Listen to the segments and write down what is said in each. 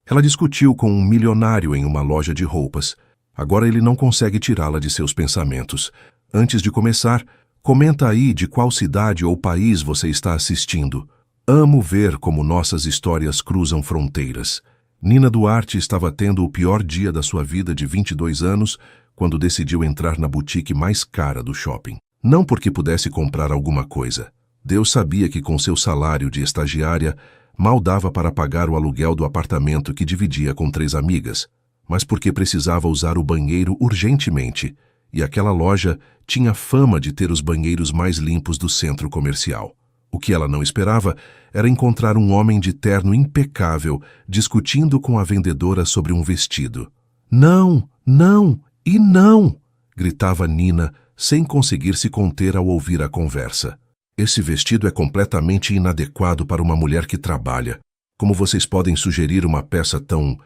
Ela discutiu com um milionário em uma loja de roupas. Agora ele não consegue tirá-la de seus pensamentos. Antes de começar, comenta aí de qual cidade ou país você está assistindo. Amo ver como nossas histórias cruzam fronteiras. Nina Duarte estava tendo o pior dia da sua vida de 22 anos quando decidiu entrar na boutique mais cara do shopping. Não porque pudesse comprar alguma coisa. Deus sabia que com seu salário de estagiária, mal dava para pagar o aluguel do apartamento que dividia com 3 amigas, mas porque precisava usar o banheiro urgentemente, e aquela loja tinha fama de ter os banheiros mais limpos do centro comercial. O que ela não esperava era encontrar um homem de terno impecável discutindo com a vendedora sobre um vestido. Não, não e não! Gritava Nina, sem conseguir se conter ao ouvir a conversa. Esse vestido é completamente inadequado para uma mulher que trabalha. Como vocês podem sugerir uma peça tão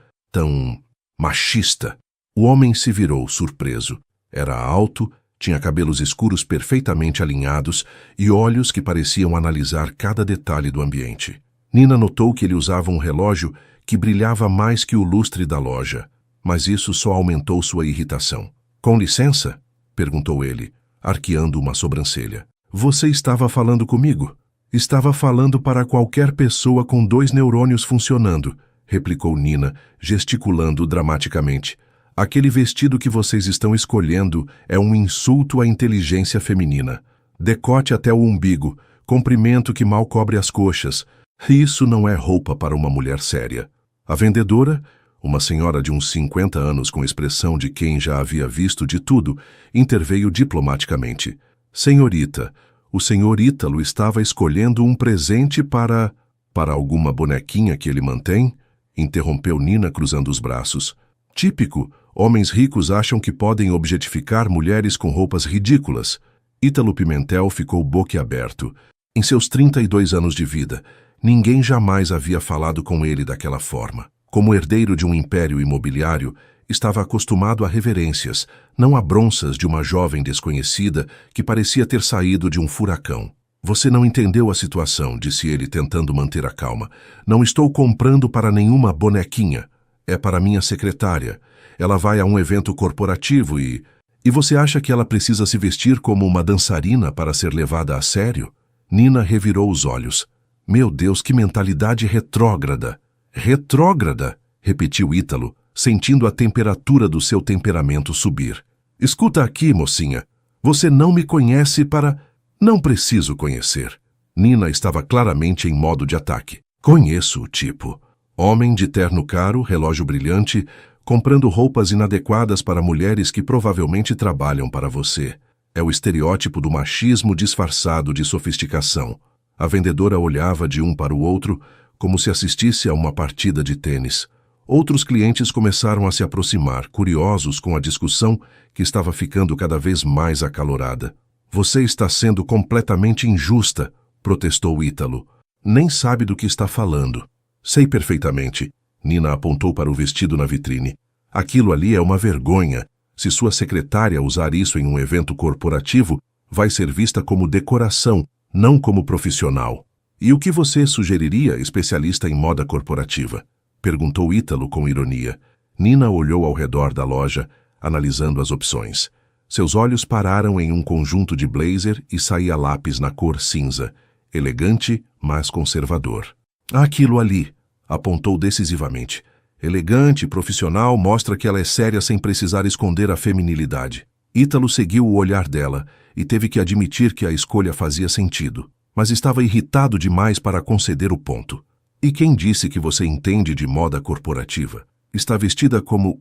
machista? O homem se virou, surpreso. Era alto, tinha cabelos escuros perfeitamente alinhados e olhos que pareciam analisar cada detalhe do ambiente. Nina notou que ele usava um relógio que brilhava mais que o lustre da loja, mas isso só aumentou sua irritação. Com licença? Perguntou ele, arqueando uma sobrancelha. Você estava falando comigo? Estava falando para qualquer pessoa com 2 neurônios funcionando, replicou Nina, gesticulando dramaticamente. Aquele vestido que vocês estão escolhendo é um insulto à inteligência feminina. Decote até o umbigo, comprimento que mal cobre as coxas. Isso não é roupa para uma mulher séria. A vendedora, uma senhora de uns 50 anos com expressão de quem já havia visto de tudo, interveio diplomaticamente. Senhorita, o senhor Ítalo estava escolhendo um presente para alguma bonequinha que ele mantém? Interrompeu Nina cruzando os braços. Típico, homens ricos acham que podem objetificar mulheres com roupas ridículas. Ítalo Pimentel ficou boquiaberto. Em seus 32 anos de vida, ninguém jamais havia falado com ele daquela forma. Como herdeiro de um império imobiliário, estava acostumado a reverências, não a bronças de uma jovem desconhecida que parecia ter saído de um furacão. Você não entendeu a situação, disse ele tentando manter a calma. Não estou comprando para nenhuma bonequinha. É para minha secretária. Ela vai a um evento corporativo e você acha que ela precisa se vestir como uma dançarina para ser levada a sério? Nina revirou os olhos. Meu Deus, que mentalidade retrógrada! Retrógrada! Repetiu Ítalo, sentindo a temperatura do seu temperamento subir. Escuta aqui, mocinha. Você não me conhece para... Não preciso conhecer. Nina estava claramente em modo de ataque. Conheço o tipo. Homem de terno caro, relógio brilhante, comprando roupas inadequadas para mulheres que provavelmente trabalham para você. É o estereótipo do machismo disfarçado de sofisticação. A vendedora olhava de um para o outro, como se assistisse a uma partida de tênis. Outros clientes começaram a se aproximar, curiosos com a discussão que estava ficando cada vez mais acalorada. Você está sendo completamente injusta, protestou Ítalo. Nem sabe do que está falando. Sei perfeitamente. Nina apontou para o vestido na vitrine. Aquilo ali é uma vergonha. Se sua secretária usar isso em um evento corporativo, vai ser vista como decoração, não como profissional. E o que você sugeriria, especialista em moda corporativa? Perguntou Ítalo com ironia. Nina olhou ao redor da loja, analisando as opções. Seus olhos pararam em um conjunto de blazer e saía lápis na cor cinza, elegante, mas conservador. Aquilo ali, apontou decisivamente. Elegante, profissional, mostra que ela é séria sem precisar esconder a feminilidade. Ítalo seguiu o olhar dela e teve que admitir que a escolha fazia sentido, mas estava irritado demais para conceder o ponto. E quem disse que você entende de moda corporativa? Está vestida como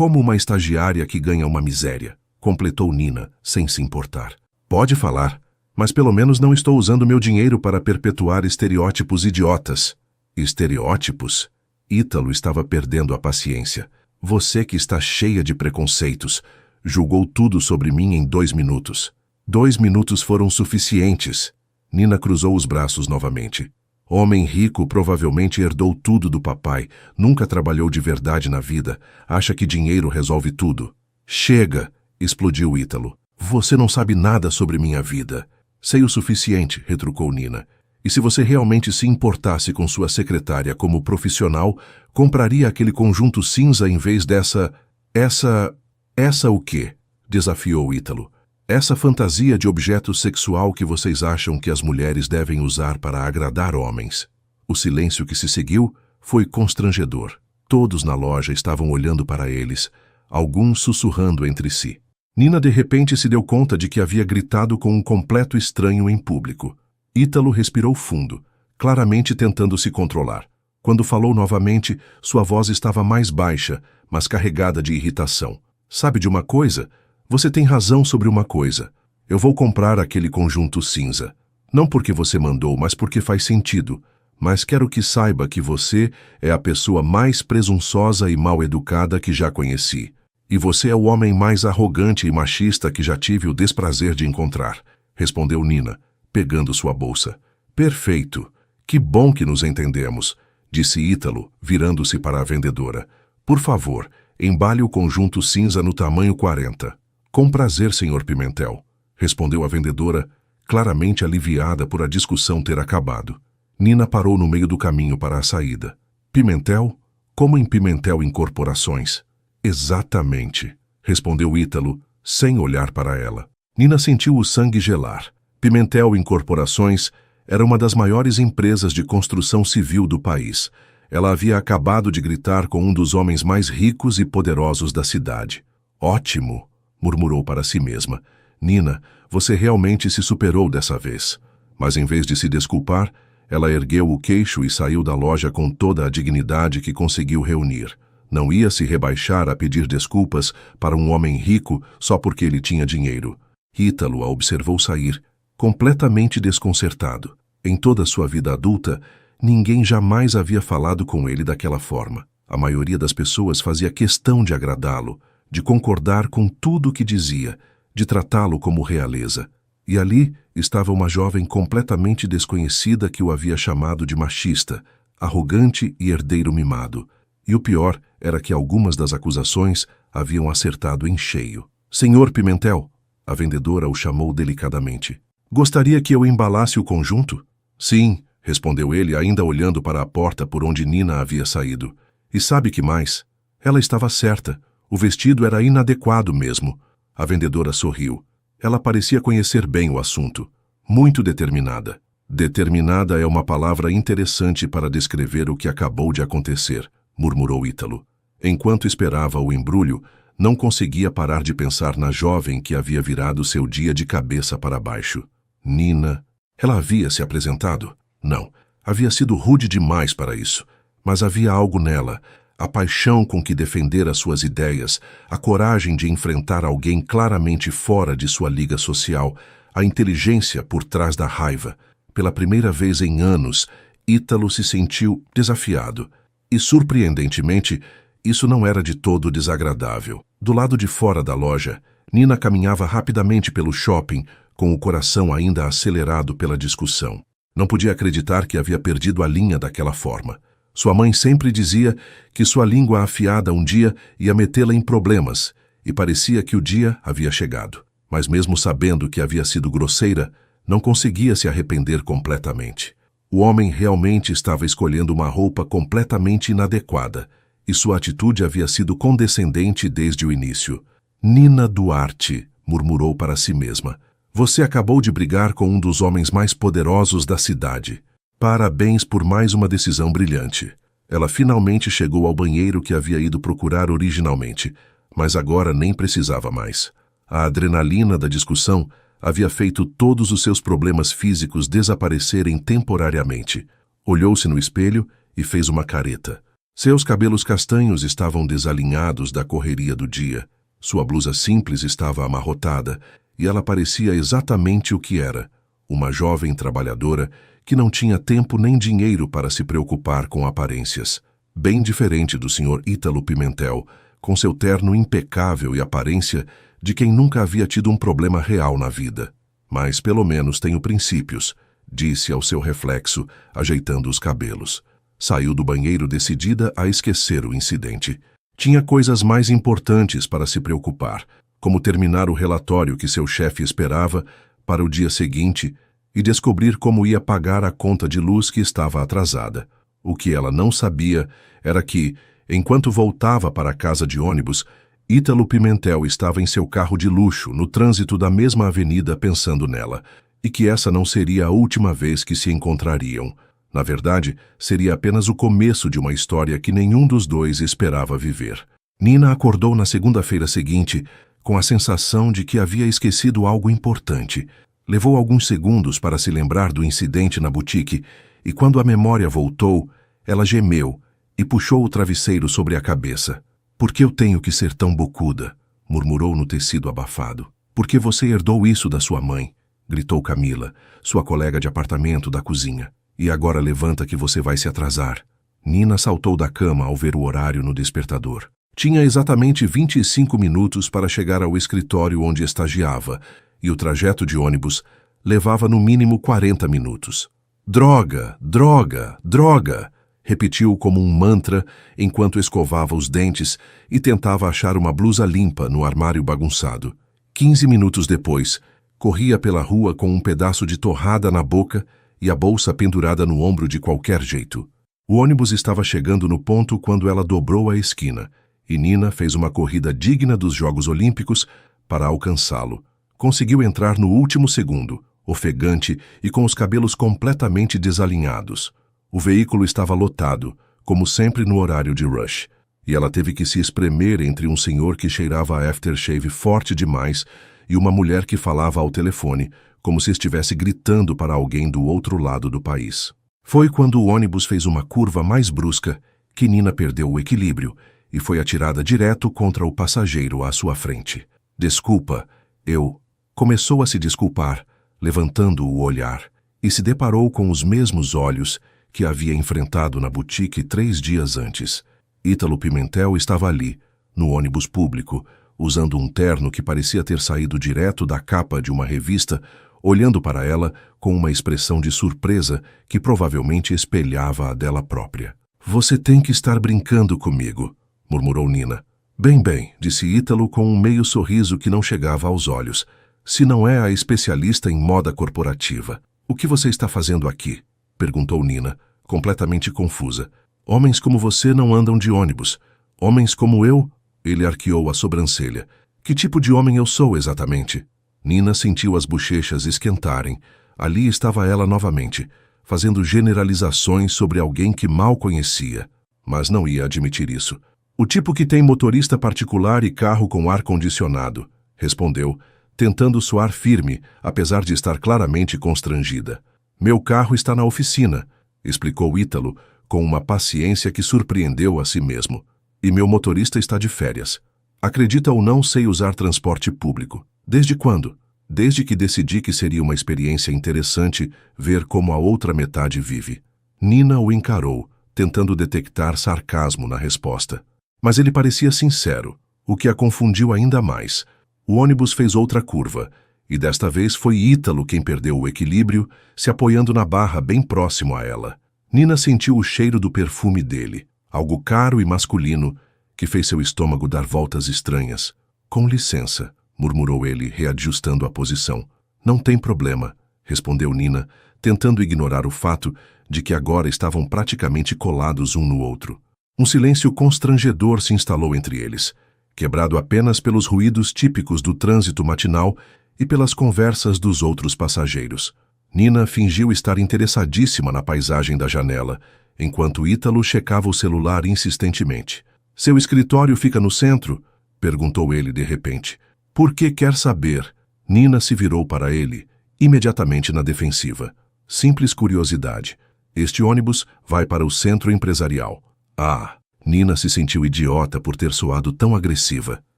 uma estagiária que ganha uma miséria, completou Nina, sem se importar. Pode falar, mas pelo menos não estou usando meu dinheiro para perpetuar estereótipos idiotas. Estereótipos? Ítalo estava perdendo a paciência. Você que está cheia de preconceitos, julgou tudo sobre mim em 2 minutos. 2 minutos foram suficientes. Nina cruzou os braços novamente. Homem rico provavelmente herdou tudo do papai, nunca trabalhou de verdade na vida, acha que dinheiro resolve tudo. Chega, explodiu Ítalo. Você não sabe nada sobre minha vida. Sei o suficiente, retrucou Nina. E se você realmente se importasse com sua secretária como profissional, compraria aquele conjunto cinza em vez dessa... Essa o quê? Desafiou Ítalo. Essa fantasia de objeto sexual que vocês acham que as mulheres devem usar para agradar homens. O silêncio que se seguiu foi constrangedor. Todos na loja estavam olhando para eles, alguns sussurrando entre si. Nina de repente se deu conta de que havia gritado com um completo estranho em público. Ítalo respirou fundo, claramente tentando se controlar. Quando falou novamente, sua voz estava mais baixa, mas carregada de irritação. Sabe de uma coisa? Você tem razão sobre uma coisa. Eu vou comprar aquele conjunto cinza. Não porque você mandou, mas porque faz sentido. Mas quero que saiba que você é a pessoa mais presunçosa e mal educada que já conheci. E você é o homem mais arrogante e machista que já tive o desprazer de encontrar, respondeu Nina, pegando sua bolsa. Perfeito. Que bom que nos entendemos, disse Ítalo, virando-se para a vendedora. Por favor, embale o conjunto cinza no tamanho 40. Com prazer, Sr. Pimentel, respondeu a vendedora, claramente aliviada por a discussão ter acabado. Nina parou no meio do caminho para a saída. Pimentel? Como em Pimentel Incorporações? Exatamente, respondeu Ítalo, sem olhar para ela. Nina sentiu o sangue gelar. Pimentel Incorporações era uma das maiores empresas de construção civil do país. Ela havia acabado de gritar com um dos homens mais ricos e poderosos da cidade. Ótimo, murmurou para si mesma. Nina, você realmente se superou dessa vez. Mas em vez de se desculpar, ela ergueu o queixo e saiu da loja com toda a dignidade que conseguiu reunir. Não ia se rebaixar a pedir desculpas para um homem rico só porque ele tinha dinheiro. Ítalo a observou sair, completamente desconcertado. Em toda sua vida adulta, ninguém jamais havia falado com ele daquela forma. A maioria das pessoas fazia questão de agradá-lo, de concordar com tudo o que dizia, de tratá-lo como realeza. E ali estava uma jovem completamente desconhecida que o havia chamado de machista, arrogante e herdeiro mimado. E o pior era que algumas das acusações haviam acertado em cheio. Senhor Pimentel, a vendedora o chamou delicadamente. Gostaria que eu embalasse o conjunto? Sim, respondeu ele, ainda olhando para a porta por onde Nina havia saído. E sabe que mais? Ela estava certa. O vestido era inadequado mesmo. A vendedora sorriu. Ela parecia conhecer bem o assunto. Muito determinada. Determinada é uma palavra interessante para descrever o que acabou de acontecer, murmurou Ítalo. Enquanto esperava o embrulho, não conseguia parar de pensar na jovem que havia virado seu dia de cabeça para baixo. Nina. Ela havia se apresentado? Não. Havia sido rude demais para isso. Mas havia algo nela. A paixão com que defendera suas ideias, a coragem de enfrentar alguém claramente fora de sua liga social, a inteligência por trás da raiva. Pela primeira vez em anos, Ítalo se sentiu desafiado. E, surpreendentemente, isso não era de todo desagradável. Do lado de fora da loja, Nina caminhava rapidamente pelo shopping, com o coração ainda acelerado pela discussão. Não podia acreditar que havia perdido a linha daquela forma. Sua mãe sempre dizia que sua língua afiada um dia ia metê-la em problemas, e parecia que o dia havia chegado. Mas mesmo sabendo que havia sido grosseira, não conseguia se arrepender completamente. O homem realmente estava escolhendo uma roupa completamente inadequada, e sua atitude havia sido condescendente desde o início. Nina Duarte, murmurou para si mesma. Você acabou de brigar com um dos homens mais poderosos da cidade. Parabéns por mais uma decisão brilhante. Ela finalmente chegou ao banheiro que havia ido procurar originalmente, mas agora nem precisava mais. A adrenalina da discussão havia feito todos os seus problemas físicos desaparecerem temporariamente. Olhou-se no espelho e fez uma careta. Seus cabelos castanhos estavam desalinhados da correria do dia. Sua blusa simples estava amarrotada e ela parecia exatamente o que era, uma jovem trabalhadora que não tinha tempo nem dinheiro para se preocupar com aparências. Bem diferente do Sr. Ítalo Pimentel, com seu terno impecável e aparência de quem nunca havia tido um problema real na vida. Mas pelo menos tenho princípios, disse ao seu reflexo, ajeitando os cabelos. Saiu do banheiro decidida a esquecer o incidente. Tinha coisas mais importantes para se preocupar, como terminar o relatório que seu chefe esperava para o dia seguinte e descobrir como ia pagar a conta de luz que estava atrasada. O que ela não sabia era que, enquanto voltava para a casa de ônibus, Ítalo Pimentel estava em seu carro de luxo, no trânsito da mesma avenida, pensando nela, e que essa não seria a última vez que se encontrariam. Na verdade, seria apenas o começo de uma história que nenhum dos dois esperava viver. Nina acordou na segunda-feira seguinte com a sensação de que havia esquecido algo importante. Levou alguns segundos para se lembrar do incidente na boutique, e quando a memória voltou, ela gemeu e puxou o travesseiro sobre a cabeça. "Por que eu tenho que ser tão bocuda?", murmurou no tecido abafado. "Por que você herdou isso da sua mãe?", gritou Camila, sua colega de apartamento da cozinha. "E agora levanta que você vai se atrasar." Nina saltou da cama ao ver o horário no despertador. Tinha exatamente 25 minutos para chegar ao escritório onde estagiava, e o trajeto de ônibus levava no mínimo 40 minutos. "Droga, droga, droga!", repetiu como um mantra enquanto escovava os dentes e tentava achar uma blusa limpa no armário bagunçado. 15 minutos depois, corria pela rua com um pedaço de torrada na boca e a bolsa pendurada no ombro de qualquer jeito. O ônibus estava chegando no ponto quando ela dobrou a esquina, e Nina fez uma corrida digna dos Jogos Olímpicos para alcançá-lo. Conseguiu entrar no último segundo, ofegante e com os cabelos completamente desalinhados. O veículo estava lotado, como sempre no horário de rush, e ela teve que se espremer entre um senhor que cheirava a aftershave forte demais e uma mulher que falava ao telefone, como se estivesse gritando para alguém do outro lado do país. Foi quando o ônibus fez uma curva mais brusca que Nina perdeu o equilíbrio e foi atirada direto contra o passageiro à sua frente. "Desculpa, eu..." Começou a se desculpar, levantando o olhar, e se deparou com os mesmos olhos que havia enfrentado na boutique 3 dias antes. Ítalo Pimentel estava ali, no ônibus público, usando um terno que parecia ter saído direto da capa de uma revista, olhando para ela com uma expressão de surpresa que provavelmente espelhava a dela própria. "Você tem que estar brincando comigo", murmurou Nina. Bem", disse Ítalo com um meio sorriso que não chegava aos olhos. "Se não é a especialista em moda corporativa. O que você está fazendo aqui?", perguntou Nina, completamente confusa. "Homens como você não andam de ônibus. Homens como eu..." Ele arqueou a sobrancelha. "Que tipo de homem eu sou exatamente?" Nina sentiu as bochechas esquentarem. Ali estava ela novamente, fazendo generalizações sobre alguém que mal conhecia, mas não ia admitir isso. "O tipo que tem motorista particular e carro com ar-condicionado", respondeu, tentando soar firme, apesar de estar claramente constrangida. "Meu carro está na oficina", explicou Ítalo, com uma paciência que surpreendeu a si mesmo. "E meu motorista está de férias. Acredita ou não, sei usar transporte público. Desde quando? Desde que decidi que seria uma experiência interessante ver como a outra metade vive." Nina o encarou, tentando detectar sarcasmo na resposta. Mas ele parecia sincero, o que a confundiu ainda mais. O ônibus fez outra curva, e desta vez foi Ítalo quem perdeu o equilíbrio, se apoiando na barra bem próximo a ela. Nina sentiu o cheiro do perfume dele, algo caro e masculino, que fez seu estômago dar voltas estranhas. "Com licença", murmurou ele, reajustando a posição. "Não tem problema", respondeu Nina, tentando ignorar o fato de que agora estavam praticamente colados um no outro. Um silêncio constrangedor se instalou entre eles, quebrado apenas pelos ruídos típicos do trânsito matinal e pelas conversas dos outros passageiros. Nina fingiu estar interessadíssima na paisagem da janela, enquanto Ítalo checava o celular insistentemente. "Seu escritório fica no centro?", perguntou ele de repente. "Por que quer saber?" Nina se virou para ele, imediatamente na defensiva. "Simples curiosidade. Este ônibus vai para o centro empresarial." "Ah!" Nina se sentiu idiota por ter soado tão agressiva.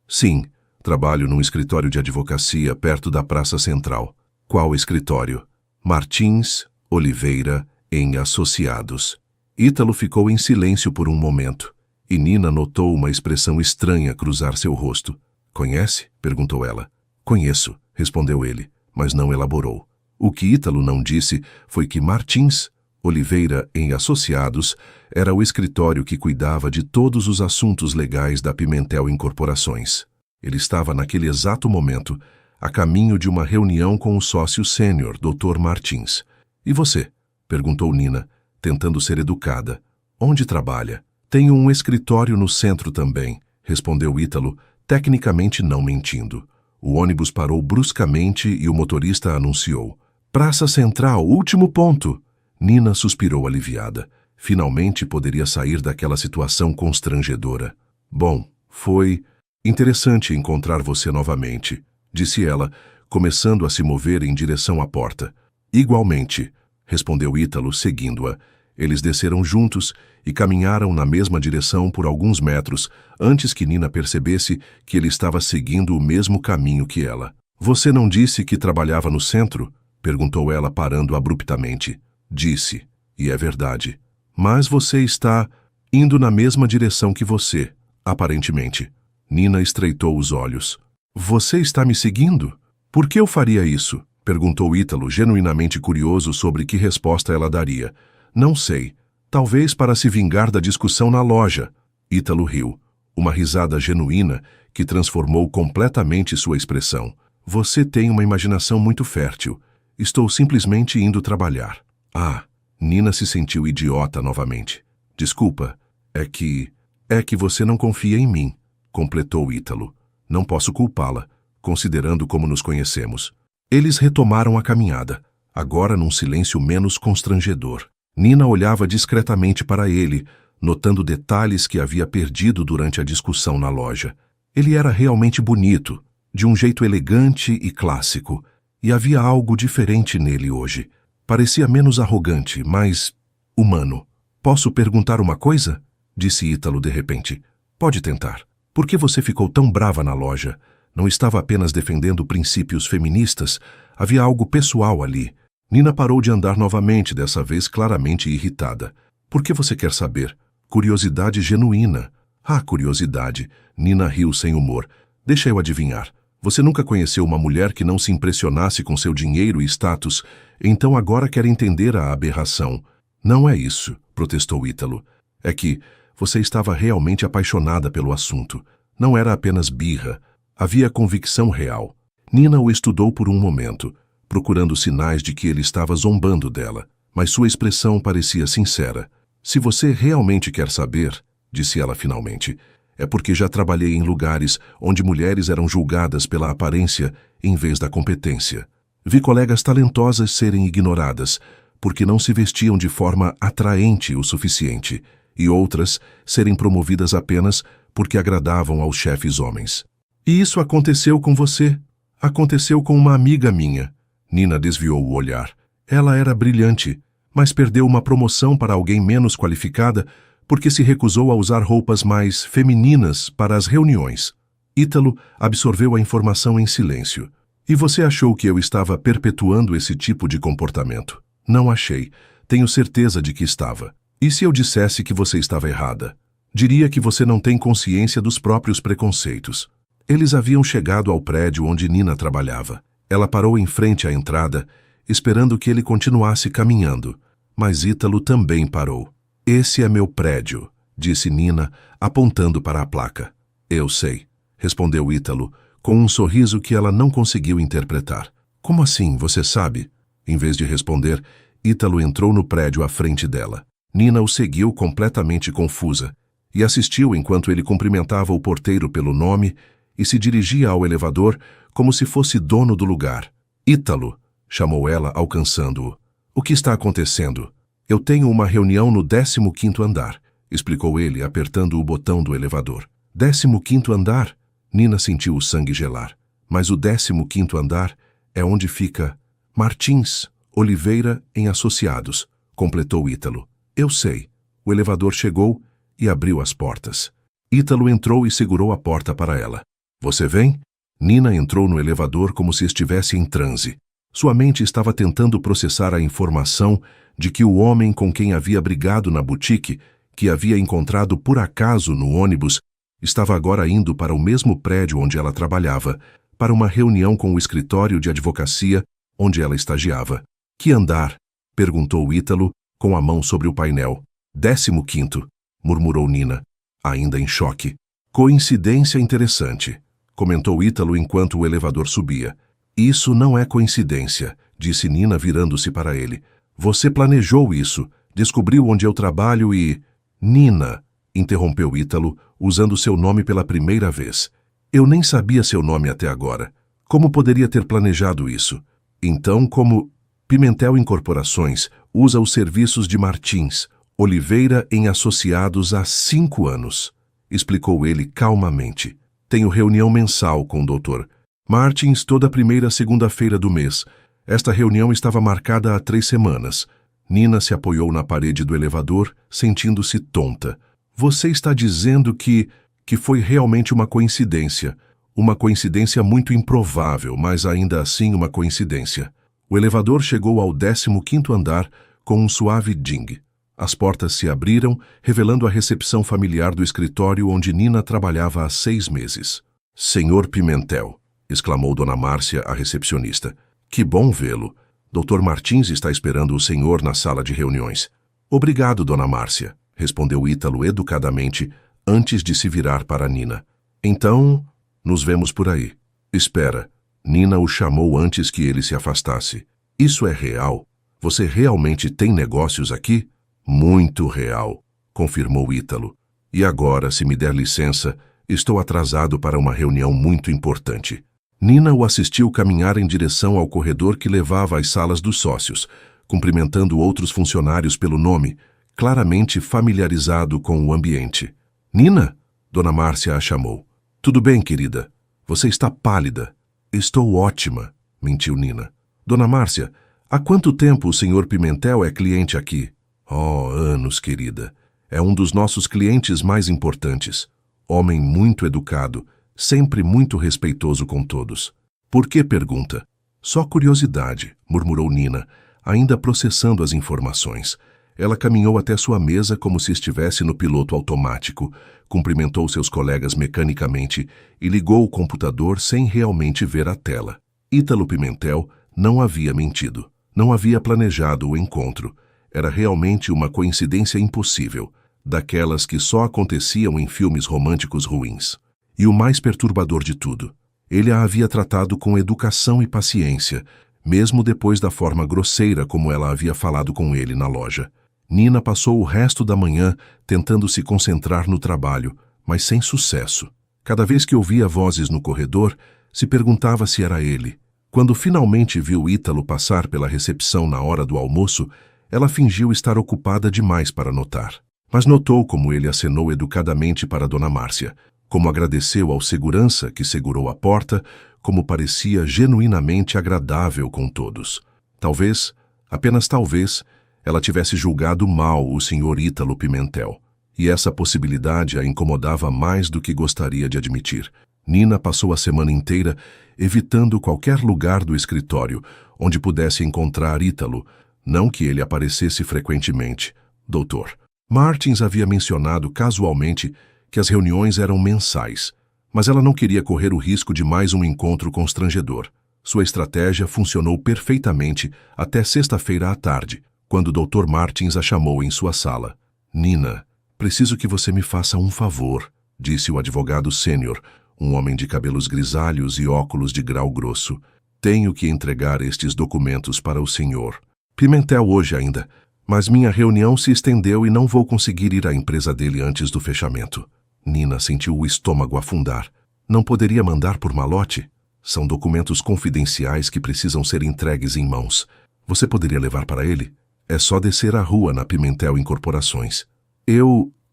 "Sim, trabalho num escritório de advocacia perto da Praça Central." "Qual escritório?" "Martins, Oliveira, em Associados." Ítalo ficou em silêncio por um momento, e Nina notou uma expressão estranha cruzar seu rosto. "Conhece?", perguntou ela. "Conheço", respondeu ele, mas não elaborou. O que Ítalo não disse foi que Martins, Oliveira, em Associados, era o escritório que cuidava de todos os assuntos legais da Pimentel Incorporações. Ele estava naquele exato momento a caminho de uma reunião com o sócio sênior, Dr. Martins. E você? Perguntou Nina, tentando ser educada. Onde trabalha? Tenho um escritório no centro também, respondeu Ítalo, tecnicamente não mentindo. O ônibus parou bruscamente e o motorista anunciou: Praça Central, último ponto. Nina suspirou aliviada. Finalmente poderia sair daquela situação constrangedora. Bom, foi interessante encontrar você novamente, disse ela, começando a se mover em direção à porta. Igualmente, respondeu Ítalo, seguindo-a. Eles desceram juntos e caminharam na mesma direção por alguns metros antes que Nina percebesse que ele estava seguindo o mesmo caminho que ela. Você não disse que trabalhava no centro? Perguntou ela, parando abruptamente. Disse, e é verdade. Mas você está indo na mesma direção que você, aparentemente. Nina estreitou os olhos. Você está me seguindo? Por que eu faria isso? Perguntou Ítalo, genuinamente curioso sobre que resposta ela daria. Não sei. Talvez para se vingar da discussão na loja. Ítalo riu. Uma risada genuína que transformou completamente sua expressão. Você tem uma imaginação muito fértil. Estou simplesmente indo trabalhar. Ah, Nina se sentiu idiota novamente. Desculpa, é que você não confia em mim, completou Ítalo. Não posso culpá-la, considerando como nos conhecemos. Eles retomaram a caminhada, agora num silêncio menos constrangedor. Nina olhava discretamente para ele, notando detalhes que havia perdido durante a discussão na loja. Ele era realmente bonito, de um jeito elegante e clássico, e havia algo diferente nele hoje. Parecia menos arrogante, mais humano. Posso perguntar uma coisa? Disse Ítalo de repente. Pode tentar. Por que você ficou tão brava na loja? Não estava apenas defendendo princípios feministas, havia algo pessoal ali. Nina parou de andar novamente, dessa vez claramente irritada. Por que você quer saber? Curiosidade genuína. Ah, curiosidade. Nina riu sem humor. Deixa eu adivinhar. Você nunca conheceu uma mulher que não se impressionasse com seu dinheiro e status, então agora quer entender a aberração. Não é isso, protestou Ítalo. É que você estava realmente apaixonada pelo assunto. Não era apenas birra. Havia convicção real. Nina o estudou por um momento, procurando sinais de que ele estava zombando dela, mas sua expressão parecia sincera. Se você realmente quer saber, disse ela finalmente, é porque já trabalhei em lugares onde mulheres eram julgadas pela aparência em vez da competência. Vi colegas talentosas serem ignoradas porque não se vestiam de forma atraente o suficiente, e outras serem promovidas apenas porque agradavam aos chefes homens. E isso aconteceu com você? Aconteceu com uma amiga minha. Nina desviou o olhar. Ela era brilhante, mas perdeu uma promoção para alguém menos qualificada porque se recusou a usar roupas mais femininas para as reuniões. Ítalo absorveu a informação em silêncio. E você achou que eu estava perpetuando esse tipo de comportamento? Não achei. Tenho certeza de que estava. E se eu dissesse que você estava errada? Diria que você não tem consciência dos próprios preconceitos. Eles haviam chegado ao prédio onde Nina trabalhava. Ela parou em frente à entrada, esperando que ele continuasse caminhando. Mas Ítalo também parou. Esse é meu prédio, disse Nina, apontando para a placa. Eu sei, respondeu Ítalo, com um sorriso que ela não conseguiu interpretar. Como assim, você sabe? Em vez de responder, Ítalo entrou no prédio à frente dela. Nina o seguiu completamente confusa e assistiu enquanto ele cumprimentava o porteiro pelo nome e se dirigia ao elevador como se fosse dono do lugar. Ítalo, chamou ela, alcançando-o. O que está acontecendo? Eu tenho uma reunião no 15º andar, explicou ele, apertando o botão do elevador. 15º andar? Nina sentiu o sangue gelar. Mas o 15º andar é onde fica Martins, Oliveira em Associados, completou Ítalo. Eu sei. O elevador chegou e abriu as portas. Ítalo entrou e segurou a porta para ela. Você vem? Nina entrou no elevador como se estivesse em transe. Sua mente estava tentando processar a informação de que o homem com quem havia brigado na boutique, que havia encontrado por acaso no ônibus, estava agora indo para o mesmo prédio onde ela trabalhava, para uma reunião com o escritório de advocacia onde ela estagiava. Que andar? Perguntou Ítalo, com a mão sobre o painel. 15º, murmurou Nina, ainda em choque. Coincidência interessante, comentou Ítalo enquanto o elevador subia. Isso não é coincidência, disse Nina virando-se para ele. Você planejou isso, descobriu onde eu trabalho e... Nina, interrompeu Ítalo, usando seu nome pela primeira vez. Eu nem sabia seu nome até agora. Como poderia ter planejado isso? Então, como... Pimentel Incorporações usa os serviços de Martins, Oliveira em Associados há 5 anos, explicou ele calmamente. Tenho reunião mensal com o Dr. Martins toda primeira segunda-feira do mês. Esta reunião estava marcada há 3 semanas. Nina se apoiou na parede do elevador, sentindo-se tonta. Você está dizendo que foi realmente uma coincidência. Uma coincidência muito improvável, mas ainda assim uma coincidência. O elevador chegou ao 15º andar com um suave ding. As portas se abriram, revelando a recepção familiar do escritório onde Nina trabalhava há 6 meses. Senhor Pimentel, exclamou Dona Márcia, a recepcionista. Que bom vê-lo. Dr. Martins está esperando o senhor na sala de reuniões. Obrigado, Dona Márcia, respondeu Ítalo educadamente, antes de se virar para Nina. Então, nos vemos por aí. Espera. Nina o chamou antes que ele se afastasse. Isso é real? Você realmente tem negócios aqui? Muito real, confirmou Ítalo. E agora, se me der licença, estou atrasado para uma reunião muito importante. Nina o assistiu caminhar em direção ao corredor que levava às salas dos sócios, cumprimentando outros funcionários pelo nome, claramente familiarizado com o ambiente. Nina? Dona Márcia a chamou. Tudo bem, querida? Você está pálida. Estou ótima, mentiu Nina. Dona Márcia, há quanto tempo o senhor Pimentel é cliente aqui? Oh, anos, querida. É um dos nossos clientes mais importantes. Homem muito educado, sempre muito respeitoso com todos. Por que pergunta? Só curiosidade, murmurou Nina, ainda processando as informações. Ela caminhou até sua mesa como se estivesse no piloto automático, cumprimentou seus colegas mecanicamente e ligou o computador sem realmente ver a tela. Ítalo Pimentel não havia mentido, não havia planejado o encontro. Era realmente uma coincidência impossível, daquelas que só aconteciam em filmes românticos ruins. E o mais perturbador de tudo, ele a havia tratado com educação e paciência, mesmo depois da forma grosseira como ela havia falado com ele na loja. Nina passou o resto da manhã tentando se concentrar no trabalho, mas sem sucesso. Cada vez que ouvia vozes no corredor, se perguntava se era ele. Quando finalmente viu Ítalo passar pela recepção na hora do almoço, ela fingiu estar ocupada demais para notar. Mas notou como ele acenou educadamente para Dona Márcia, como agradeceu ao segurança que segurou a porta, como parecia genuinamente agradável com todos. Talvez, apenas talvez, ela tivesse julgado mal o senhor Ítalo Pimentel, e essa possibilidade a incomodava mais do que gostaria de admitir. Nina passou a semana inteira evitando qualquer lugar do escritório onde pudesse encontrar Ítalo, não que ele aparecesse frequentemente. Doutor Martins havia mencionado casualmente que as reuniões eram mensais, mas ela não queria correr o risco de mais um encontro constrangedor. Sua estratégia funcionou perfeitamente até sexta-feira à tarde, quando o Dr. Martins a chamou em sua sala. Nina, preciso que você me faça um favor, disse o advogado sênior, um homem de cabelos grisalhos e óculos de grau grosso. Tenho que entregar estes documentos para o senhor. Pimentel hoje ainda, mas minha reunião se estendeu e não vou conseguir ir à empresa dele antes do fechamento. Nina sentiu o estômago afundar. Não poderia mandar por malote? São documentos confidenciais que precisam ser entregues em mãos. Você poderia levar para ele? É só descer a rua na Pimentel Incorporações.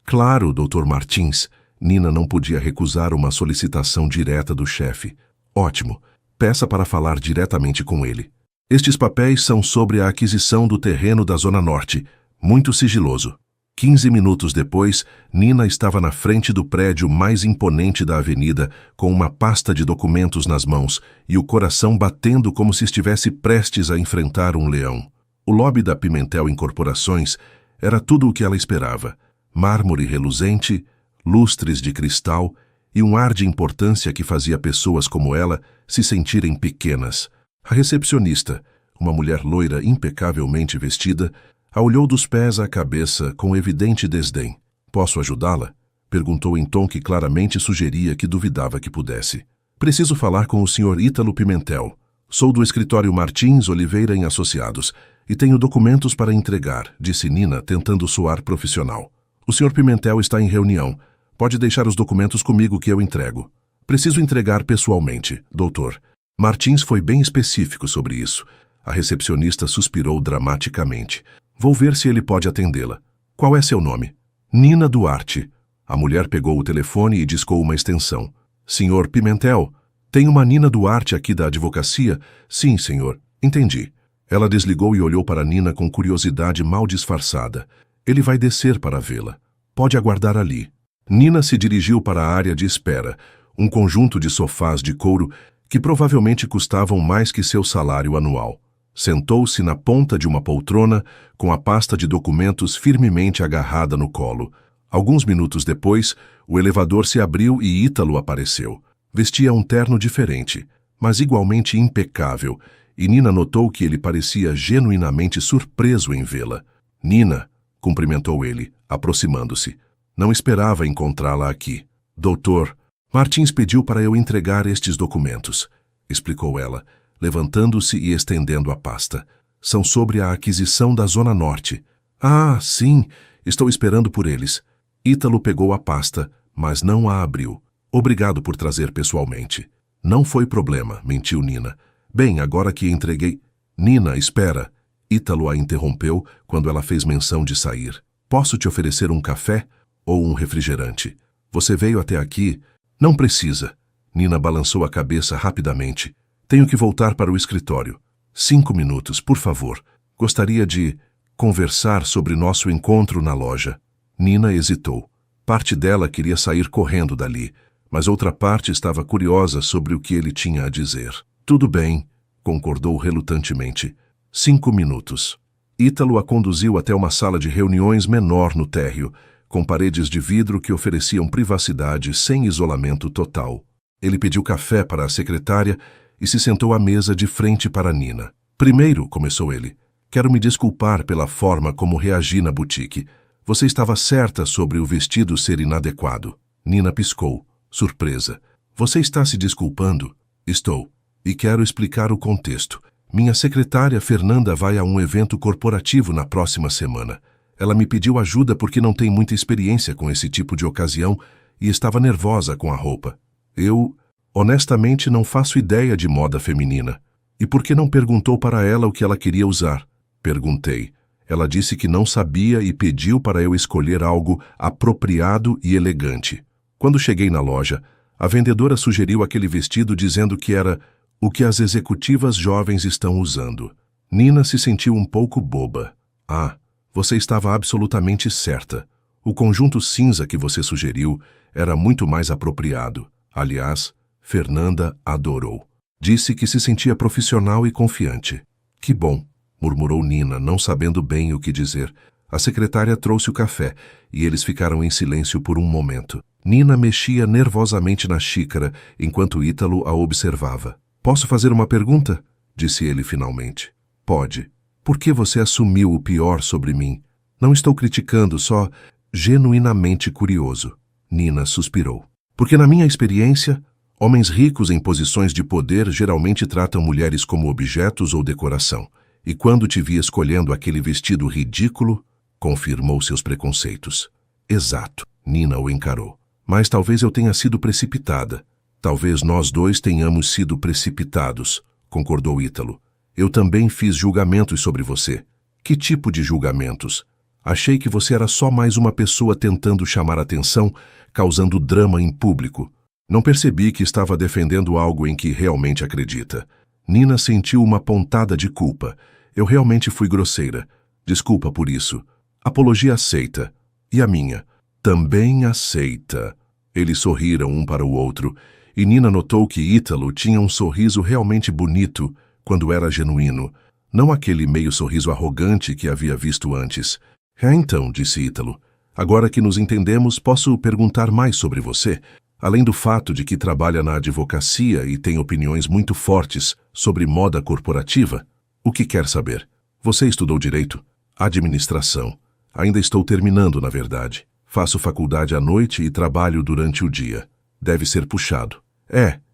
Claro, Dr. Martins. Nina não podia recusar uma solicitação direta do chefe. Ótimo. Peça para falar diretamente com ele. Estes papéis são sobre a aquisição do terreno da Zona Norte. Muito sigiloso. 15 minutos depois, Nina estava na frente do prédio mais imponente da avenida, com uma pasta de documentos nas mãos e o coração batendo como se estivesse prestes a enfrentar um leão. O lobby da Pimentel Incorporações era tudo o que ela esperava. Mármore reluzente, lustres de cristal e um ar de importância que fazia pessoas como ela se sentirem pequenas. A recepcionista, uma mulher loira impecavelmente vestida, a olhou dos pés à cabeça com evidente desdém. Posso ajudá-la? Perguntou em tom que claramente sugeria que duvidava que pudesse. Preciso falar com o Sr. Ítalo Pimentel. Sou do escritório Martins, Oliveira em Associados e tenho documentos para entregar, disse Nina, tentando soar profissional. O Sr. Pimentel está em reunião. Pode deixar os documentos comigo que eu entrego. Preciso entregar pessoalmente, doutor. Martins foi bem específico sobre isso. A recepcionista suspirou dramaticamente. Vou ver se ele pode atendê-la. Qual é seu nome? Nina Duarte. A mulher pegou o telefone e discou uma extensão. Senhor Pimentel, tem uma Nina Duarte aqui da advocacia? Sim, senhor. Entendi. Ela desligou e olhou para Nina com curiosidade mal disfarçada. Ele vai descer para vê-la. Pode aguardar ali. Nina se dirigiu para a área de espera, um conjunto de sofás de couro que provavelmente custavam mais que seu salário anual. Sentou-se na ponta de uma poltrona, com a pasta de documentos firmemente agarrada no colo. Alguns minutos depois, o elevador se abriu e Ítalo apareceu. Vestia um terno diferente, mas igualmente impecável, e Nina notou que ele parecia genuinamente surpreso em vê-la. Nina, cumprimentou ele, aproximando-se. Não esperava encontrá-la aqui. Doutor, Martins pediu para eu entregar estes documentos, explicou ela, levantando-se e estendendo a pasta. São sobre a aquisição da Zona Norte. Ah, sim, estou esperando por eles. Ítalo pegou a pasta, mas não a abriu. Obrigado por trazer pessoalmente. Não foi problema, mentiu Nina. Bem, agora que entreguei... Nina, espera. Ítalo a interrompeu quando ela fez menção de sair. Posso te oferecer um café ou um refrigerante? Você veio até aqui... Não precisa. Nina balançou a cabeça rapidamente. Tenho que voltar para o escritório. 5 minutos, por favor. Gostaria de conversar sobre nosso encontro na loja. Nina hesitou. Parte dela queria sair correndo dali, mas outra parte estava curiosa sobre o que ele tinha a dizer. Tudo bem, concordou relutantemente. 5 minutos. Ítalo a conduziu até uma sala de reuniões menor no térreo, com paredes de vidro que ofereciam privacidade sem isolamento total. Ele pediu café para a secretária e se sentou à mesa de frente para Nina. Primeiro, começou ele, quero me desculpar pela forma como reagi na boutique. Você estava certa sobre o vestido ser inadequado. Nina piscou, surpresa. Você está se desculpando? Estou. E quero explicar o contexto. Minha secretária Fernanda vai a um evento corporativo na próxima semana. Ela me pediu ajuda porque não tem muita experiência com esse tipo de ocasião e estava nervosa com a roupa. Eu, honestamente, não faço ideia de moda feminina. E por que não perguntou para ela o que ela queria usar? Perguntei. Ela disse que não sabia e pediu para eu escolher algo apropriado e elegante. Quando cheguei na loja, a vendedora sugeriu aquele vestido dizendo que era o que as executivas jovens estão usando. Nina se sentiu um pouco boba. Ah, você estava absolutamente certa. O conjunto cinza que você sugeriu era muito mais apropriado. Aliás, Fernanda adorou. Disse que se sentia profissional e confiante. Que bom, murmurou Nina, não sabendo bem o que dizer. A secretária trouxe o café e eles ficaram em silêncio por um momento. Nina mexia nervosamente na xícara enquanto Ítalo a observava. Posso fazer uma pergunta? Disse ele finalmente. Pode. Por que você assumiu o pior sobre mim? Não estou criticando, só genuinamente curioso. Nina suspirou. Porque na minha experiência, homens ricos em posições de poder geralmente tratam mulheres como objetos ou decoração. E quando te vi escolhendo aquele vestido ridículo, confirmou seus preconceitos. Exato, Nina o encarou. Mas talvez eu tenha sido precipitada. Talvez nós dois tenhamos sido precipitados, concordou Ítalo. Eu também fiz julgamentos sobre você. Que tipo de julgamentos? Achei que você era só mais uma pessoa tentando chamar atenção, causando drama em público. Não percebi que estava defendendo algo em que realmente acredita. Nina sentiu uma pontada de culpa. Eu realmente fui grosseira. Desculpa por isso. Apologia aceita. E a minha? Também aceita. Eles sorriram um para o outro, e Nina notou que Ítalo tinha um sorriso realmente bonito quando era genuíno, não aquele meio sorriso arrogante que havia visto antes. Então, disse Ítalo, agora que nos entendemos, posso perguntar mais sobre você? Além do fato de que trabalha na advocacia e tem opiniões muito fortes sobre moda corporativa, o que quer saber? Você estudou direito? Administração. Ainda estou terminando, na verdade. Faço faculdade à noite e trabalho durante o dia. Deve ser puxado.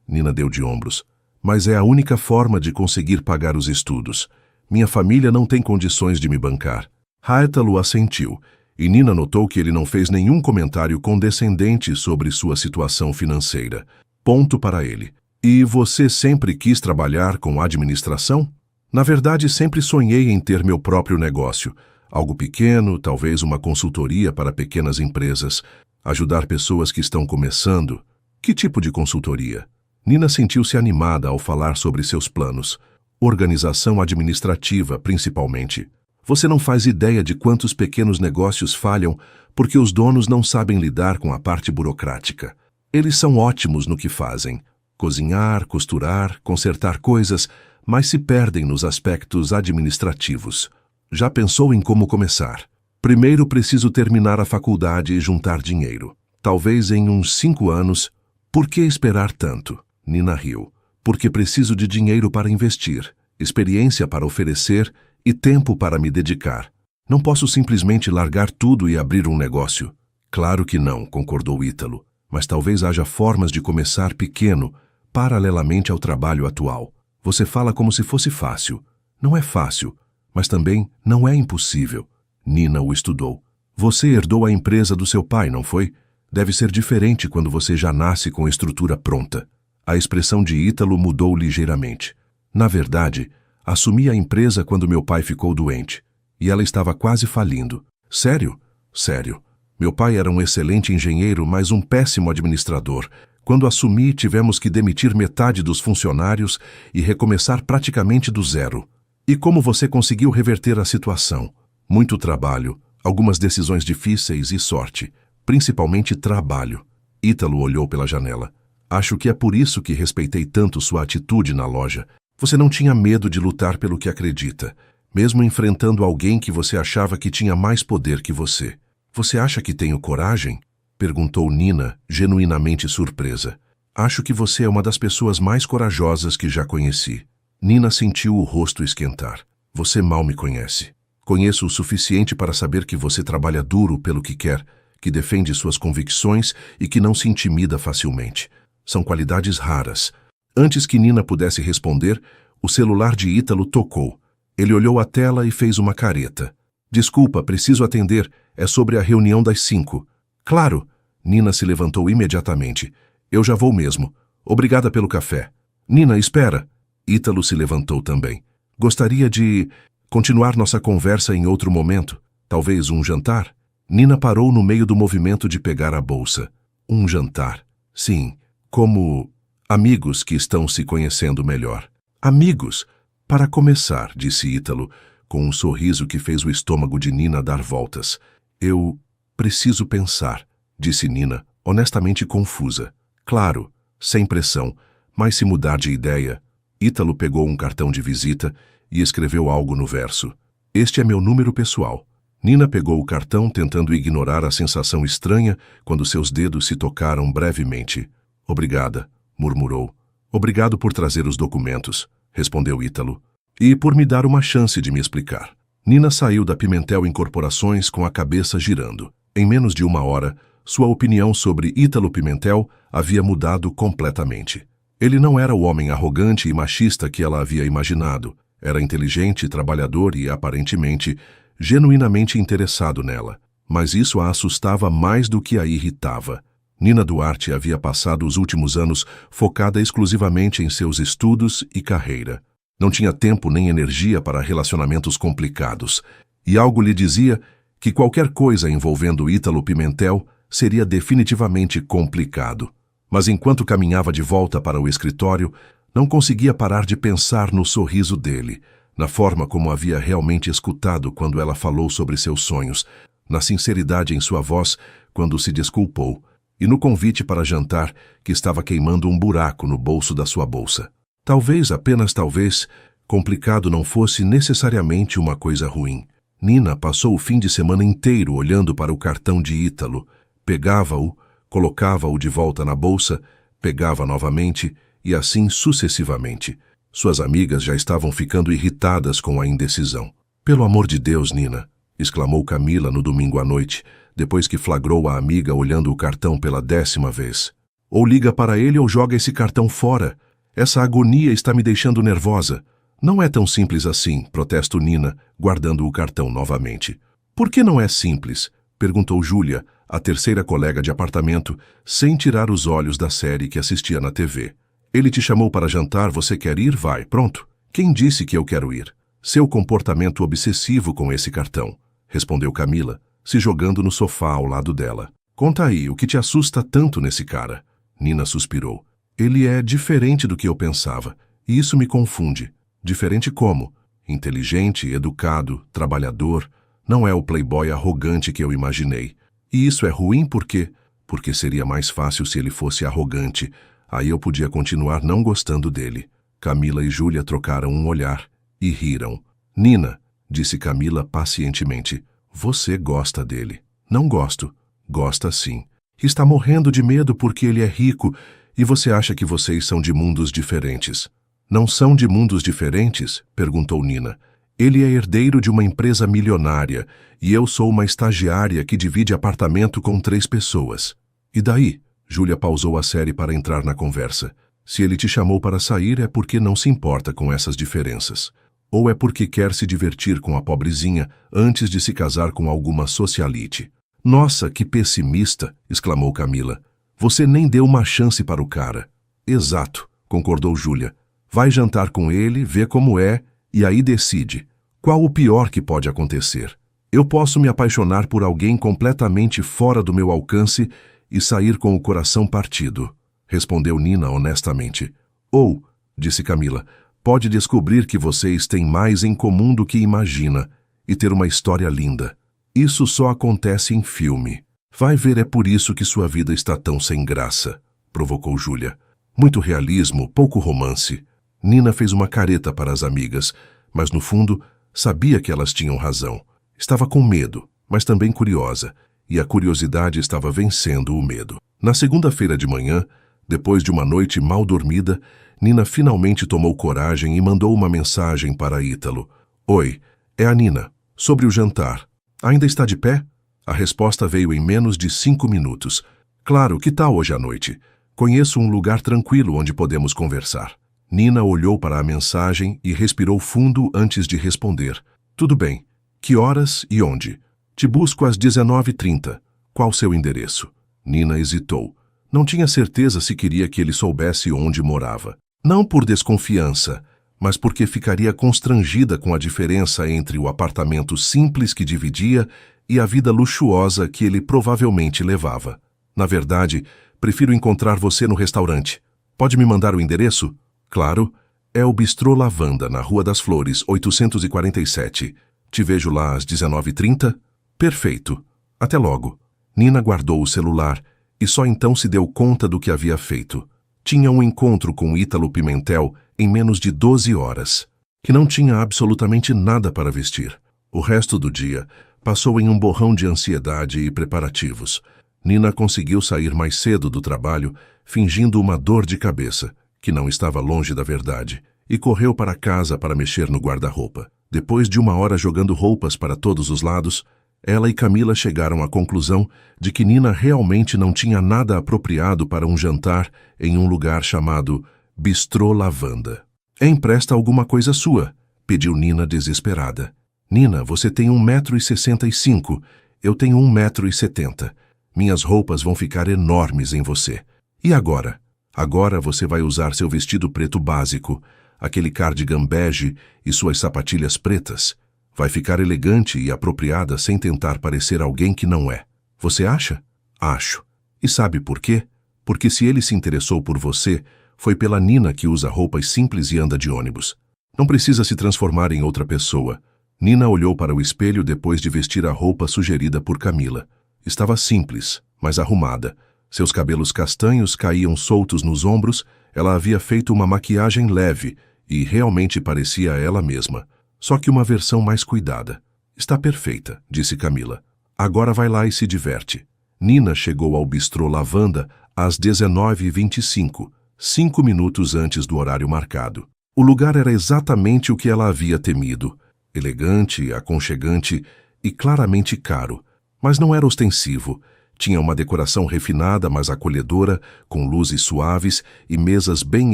Nina deu de ombros. Mas é a única forma de conseguir pagar os estudos. Minha família não tem condições de me bancar. Ítalo assentiu, e Nina notou que ele não fez nenhum comentário condescendente sobre sua situação financeira. Ponto para ele. E você sempre quis trabalhar com administração? Na verdade, sempre sonhei em ter meu próprio negócio. Algo pequeno, talvez uma consultoria para pequenas empresas. Ajudar pessoas que estão começando. Que tipo de consultoria? Nina sentiu-se animada ao falar sobre seus planos. Organização administrativa, principalmente. Você não faz ideia de quantos pequenos negócios falham porque os donos não sabem lidar com a parte burocrática. Eles são ótimos no que fazem. Cozinhar, costurar, consertar coisas, mas se perdem nos aspectos administrativos. Já pensou em como começar? Primeiro preciso terminar a faculdade e juntar dinheiro. Talvez em uns 5 anos. Por que esperar tanto? Nina riu. Porque preciso de dinheiro para investir, experiência para oferecer e tempo para me dedicar. Não posso simplesmente largar tudo e abrir um negócio. Claro que não, concordou Ítalo. Mas talvez haja formas de começar pequeno, paralelamente ao trabalho atual. Você fala como se fosse fácil. Não é fácil, mas também não é impossível. Nina o estudou. Você herdou a empresa do seu pai, não foi? Deve ser diferente quando você já nasce com a estrutura pronta. A expressão de Ítalo mudou ligeiramente. Na verdade, assumi a empresa quando meu pai ficou doente. E ela estava quase falindo. Sério? Sério. Meu pai era um excelente engenheiro, mas um péssimo administrador. Quando assumi, tivemos que demitir metade dos funcionários e recomeçar praticamente do zero. E como você conseguiu reverter a situação? Muito trabalho, algumas decisões difíceis e sorte. Principalmente trabalho. Ítalo olhou pela janela. Acho que é por isso que respeitei tanto sua atitude na loja. Você não tinha medo de lutar pelo que acredita, mesmo enfrentando alguém que você achava que tinha mais poder que você. Você acha que tenho coragem? Perguntou Nina, genuinamente surpresa. Acho que você é uma das pessoas mais corajosas que já conheci. Nina sentiu o rosto esquentar. Você mal me conhece. Conheço o suficiente para saber que você trabalha duro pelo que quer, que defende suas convicções e que não se intimida facilmente. São qualidades raras. Antes que Nina pudesse responder, o celular de Ítalo tocou. Ele olhou a tela e fez uma careta. Desculpa, preciso atender. É sobre a reunião das 5. Claro. Nina se levantou imediatamente. Eu já vou mesmo. Obrigada pelo café. Nina, espera. Ítalo se levantou também. Gostaria de continuar nossa conversa em outro momento. Talvez um jantar? Nina parou no meio do movimento de pegar a bolsa. Um jantar. Sim. Como amigos que estão se conhecendo melhor. Amigos? Para começar, disse Ítalo, com um sorriso que fez o estômago de Nina dar voltas. Eu preciso pensar, disse Nina, honestamente confusa. Claro, sem pressão, mas se mudar de ideia. Ítalo pegou um cartão de visita e escreveu algo no verso. Este é meu número pessoal. Nina pegou o cartão tentando ignorar a sensação estranha quando seus dedos se tocaram brevemente. Obrigada, murmurou. Obrigado por trazer os documentos, respondeu Ítalo. E por me dar uma chance de me explicar. Nina saiu da Pimentel Incorporações com a cabeça girando. Em menos de 1 hora, sua opinião sobre Ítalo Pimentel havia mudado completamente. Ele não era o homem arrogante e machista que ela havia imaginado. Era inteligente, trabalhador e, aparentemente, genuinamente interessado nela. Mas isso a assustava mais do que a irritava. Nina Duarte havia passado os últimos anos focada exclusivamente em seus estudos e carreira. Não tinha tempo nem energia para relacionamentos complicados. E algo lhe dizia que qualquer coisa envolvendo Ítalo Pimentel seria definitivamente complicado. Mas enquanto caminhava de volta para o escritório, não conseguia parar de pensar no sorriso dele, na forma como havia realmente escutado quando ela falou sobre seus sonhos, na sinceridade em sua voz quando se desculpou, e no convite para jantar que estava queimando um buraco no bolso da sua bolsa. Talvez, apenas talvez, complicado não fosse necessariamente uma coisa ruim. Nina passou o fim de semana inteiro olhando para o cartão de Ítalo, pegava-o, colocava-o de volta na bolsa, pegava novamente e assim sucessivamente. Suas amigas já estavam ficando irritadas com a indecisão. Pelo amor de Deus, Nina, exclamou Camila no domingo à noite, depois que flagrou a amiga olhando o cartão pela 10ª vez. Ou liga para ele ou joga esse cartão fora. Essa agonia está me deixando nervosa. Não é tão simples assim, protesta Nina, guardando o cartão novamente. Por que não é simples? Perguntou Júlia, a terceira colega de apartamento, sem tirar os olhos da série que assistia na TV. Ele te chamou para jantar, você quer ir? Vai, pronto. Quem disse que eu quero ir? Seu comportamento obsessivo com esse cartão, respondeu Camila, se jogando no sofá ao lado dela. Conta aí, o que te assusta tanto nesse cara? Nina suspirou. Ele é diferente do que eu pensava, e isso me confunde. Diferente como? Inteligente, educado, trabalhador. Não é o playboy arrogante que eu imaginei. E isso é ruim por quê? Porque seria mais fácil se ele fosse arrogante. Aí eu podia continuar não gostando dele. Camila e Júlia trocaram um olhar e riram. Nina, disse Camila pacientemente, você gosta dele. Não gosto. Gosta sim. Está morrendo de medo porque ele é rico e você acha que vocês são de mundos diferentes. Não são de mundos diferentes? Perguntou Nina. Ele é herdeiro de uma empresa milionária e eu sou uma estagiária que divide apartamento com 3 pessoas. E daí? Júlia pausou a série para entrar na conversa. Se ele te chamou para sair é porque não se importa com essas diferenças. Ou é porque quer se divertir com a pobrezinha antes de se casar com alguma socialite. Nossa, que pessimista! Exclamou Camila. Você nem deu uma chance para o cara. Exato, concordou Júlia. Vai jantar com ele, vê como é, e aí decide. Qual o pior que pode acontecer? Eu posso me apaixonar por alguém completamente fora do meu alcance e sair com o coração partido, respondeu Nina honestamente. Ou, disse Camila, pode descobrir que vocês têm mais em comum do que imagina e ter uma história linda. Isso só acontece em filme. Vai ver, é por isso que sua vida está tão sem graça, provocou Júlia. Muito realismo, pouco romance. Nina fez uma careta para as amigas, mas no fundo sabia que elas tinham razão. Estava com medo, mas também curiosa, e a curiosidade estava vencendo o medo. Na segunda-feira de manhã, depois de uma noite mal dormida, Nina finalmente tomou coragem e mandou uma mensagem para Ítalo. Oi, é a Nina. Sobre o jantar. Ainda está de pé? A resposta veio em menos de 5 minutos. Claro, que tal hoje à noite? Conheço um lugar tranquilo onde podemos conversar. Nina olhou para a mensagem e respirou fundo antes de responder. Tudo bem. Que horas e onde? Te busco às 19h30. Qual seu endereço? Nina hesitou. Não tinha certeza se queria que ele soubesse onde morava. Não por desconfiança, mas porque ficaria constrangida com a diferença entre o apartamento simples que dividia e a vida luxuosa que ele provavelmente levava. Na verdade, prefiro encontrar você no restaurante. Pode me mandar o endereço? Claro, é o Bistrô Lavanda, na Rua das Flores, 847. Te vejo lá às 19h30? Perfeito. Até logo. Nina guardou o celular e só então se deu conta do que havia feito. Tinha um encontro com Ítalo Pimentel em menos de 12 horas, que não tinha absolutamente nada para vestir. O resto do dia passou em um borrão de ansiedade e preparativos. Nina conseguiu sair mais cedo do trabalho, fingindo uma dor de cabeça, que não estava longe da verdade, e correu para casa para mexer no guarda-roupa. Depois de 1 hora jogando roupas para todos os lados, ela e Camila chegaram à conclusão de que Nina realmente não tinha nada apropriado para um jantar em um lugar chamado Bistrô Lavanda. Empresta alguma coisa sua, pediu Nina desesperada. Nina, você tem 1,65 m, eu tenho 1,70 m. Minhas roupas vão ficar enormes em você. E agora? Agora você vai usar seu vestido preto básico, aquele cardigan bege e suas sapatilhas pretas. Vai ficar elegante e apropriada sem tentar parecer alguém que não é. Você acha? Acho. E sabe por quê? Porque se ele se interessou por você, foi pela Nina que usa roupas simples e anda de ônibus. Não precisa se transformar em outra pessoa. Nina olhou para o espelho depois de vestir a roupa sugerida por Camila. Estava simples, mas arrumada. Seus cabelos castanhos caíam soltos nos ombros, ela havia feito uma maquiagem leve e realmente parecia ela mesma. Só que uma versão mais cuidada. Está perfeita, disse Camila. Agora vai lá e se diverte. Nina chegou ao Bistrô Lavanda às 19h25, 5 minutos antes do horário marcado. O lugar era exatamente o que ela havia temido. Elegante, aconchegante e claramente caro. Mas não era ostensivo. Tinha uma decoração refinada, mas acolhedora, com luzes suaves e mesas bem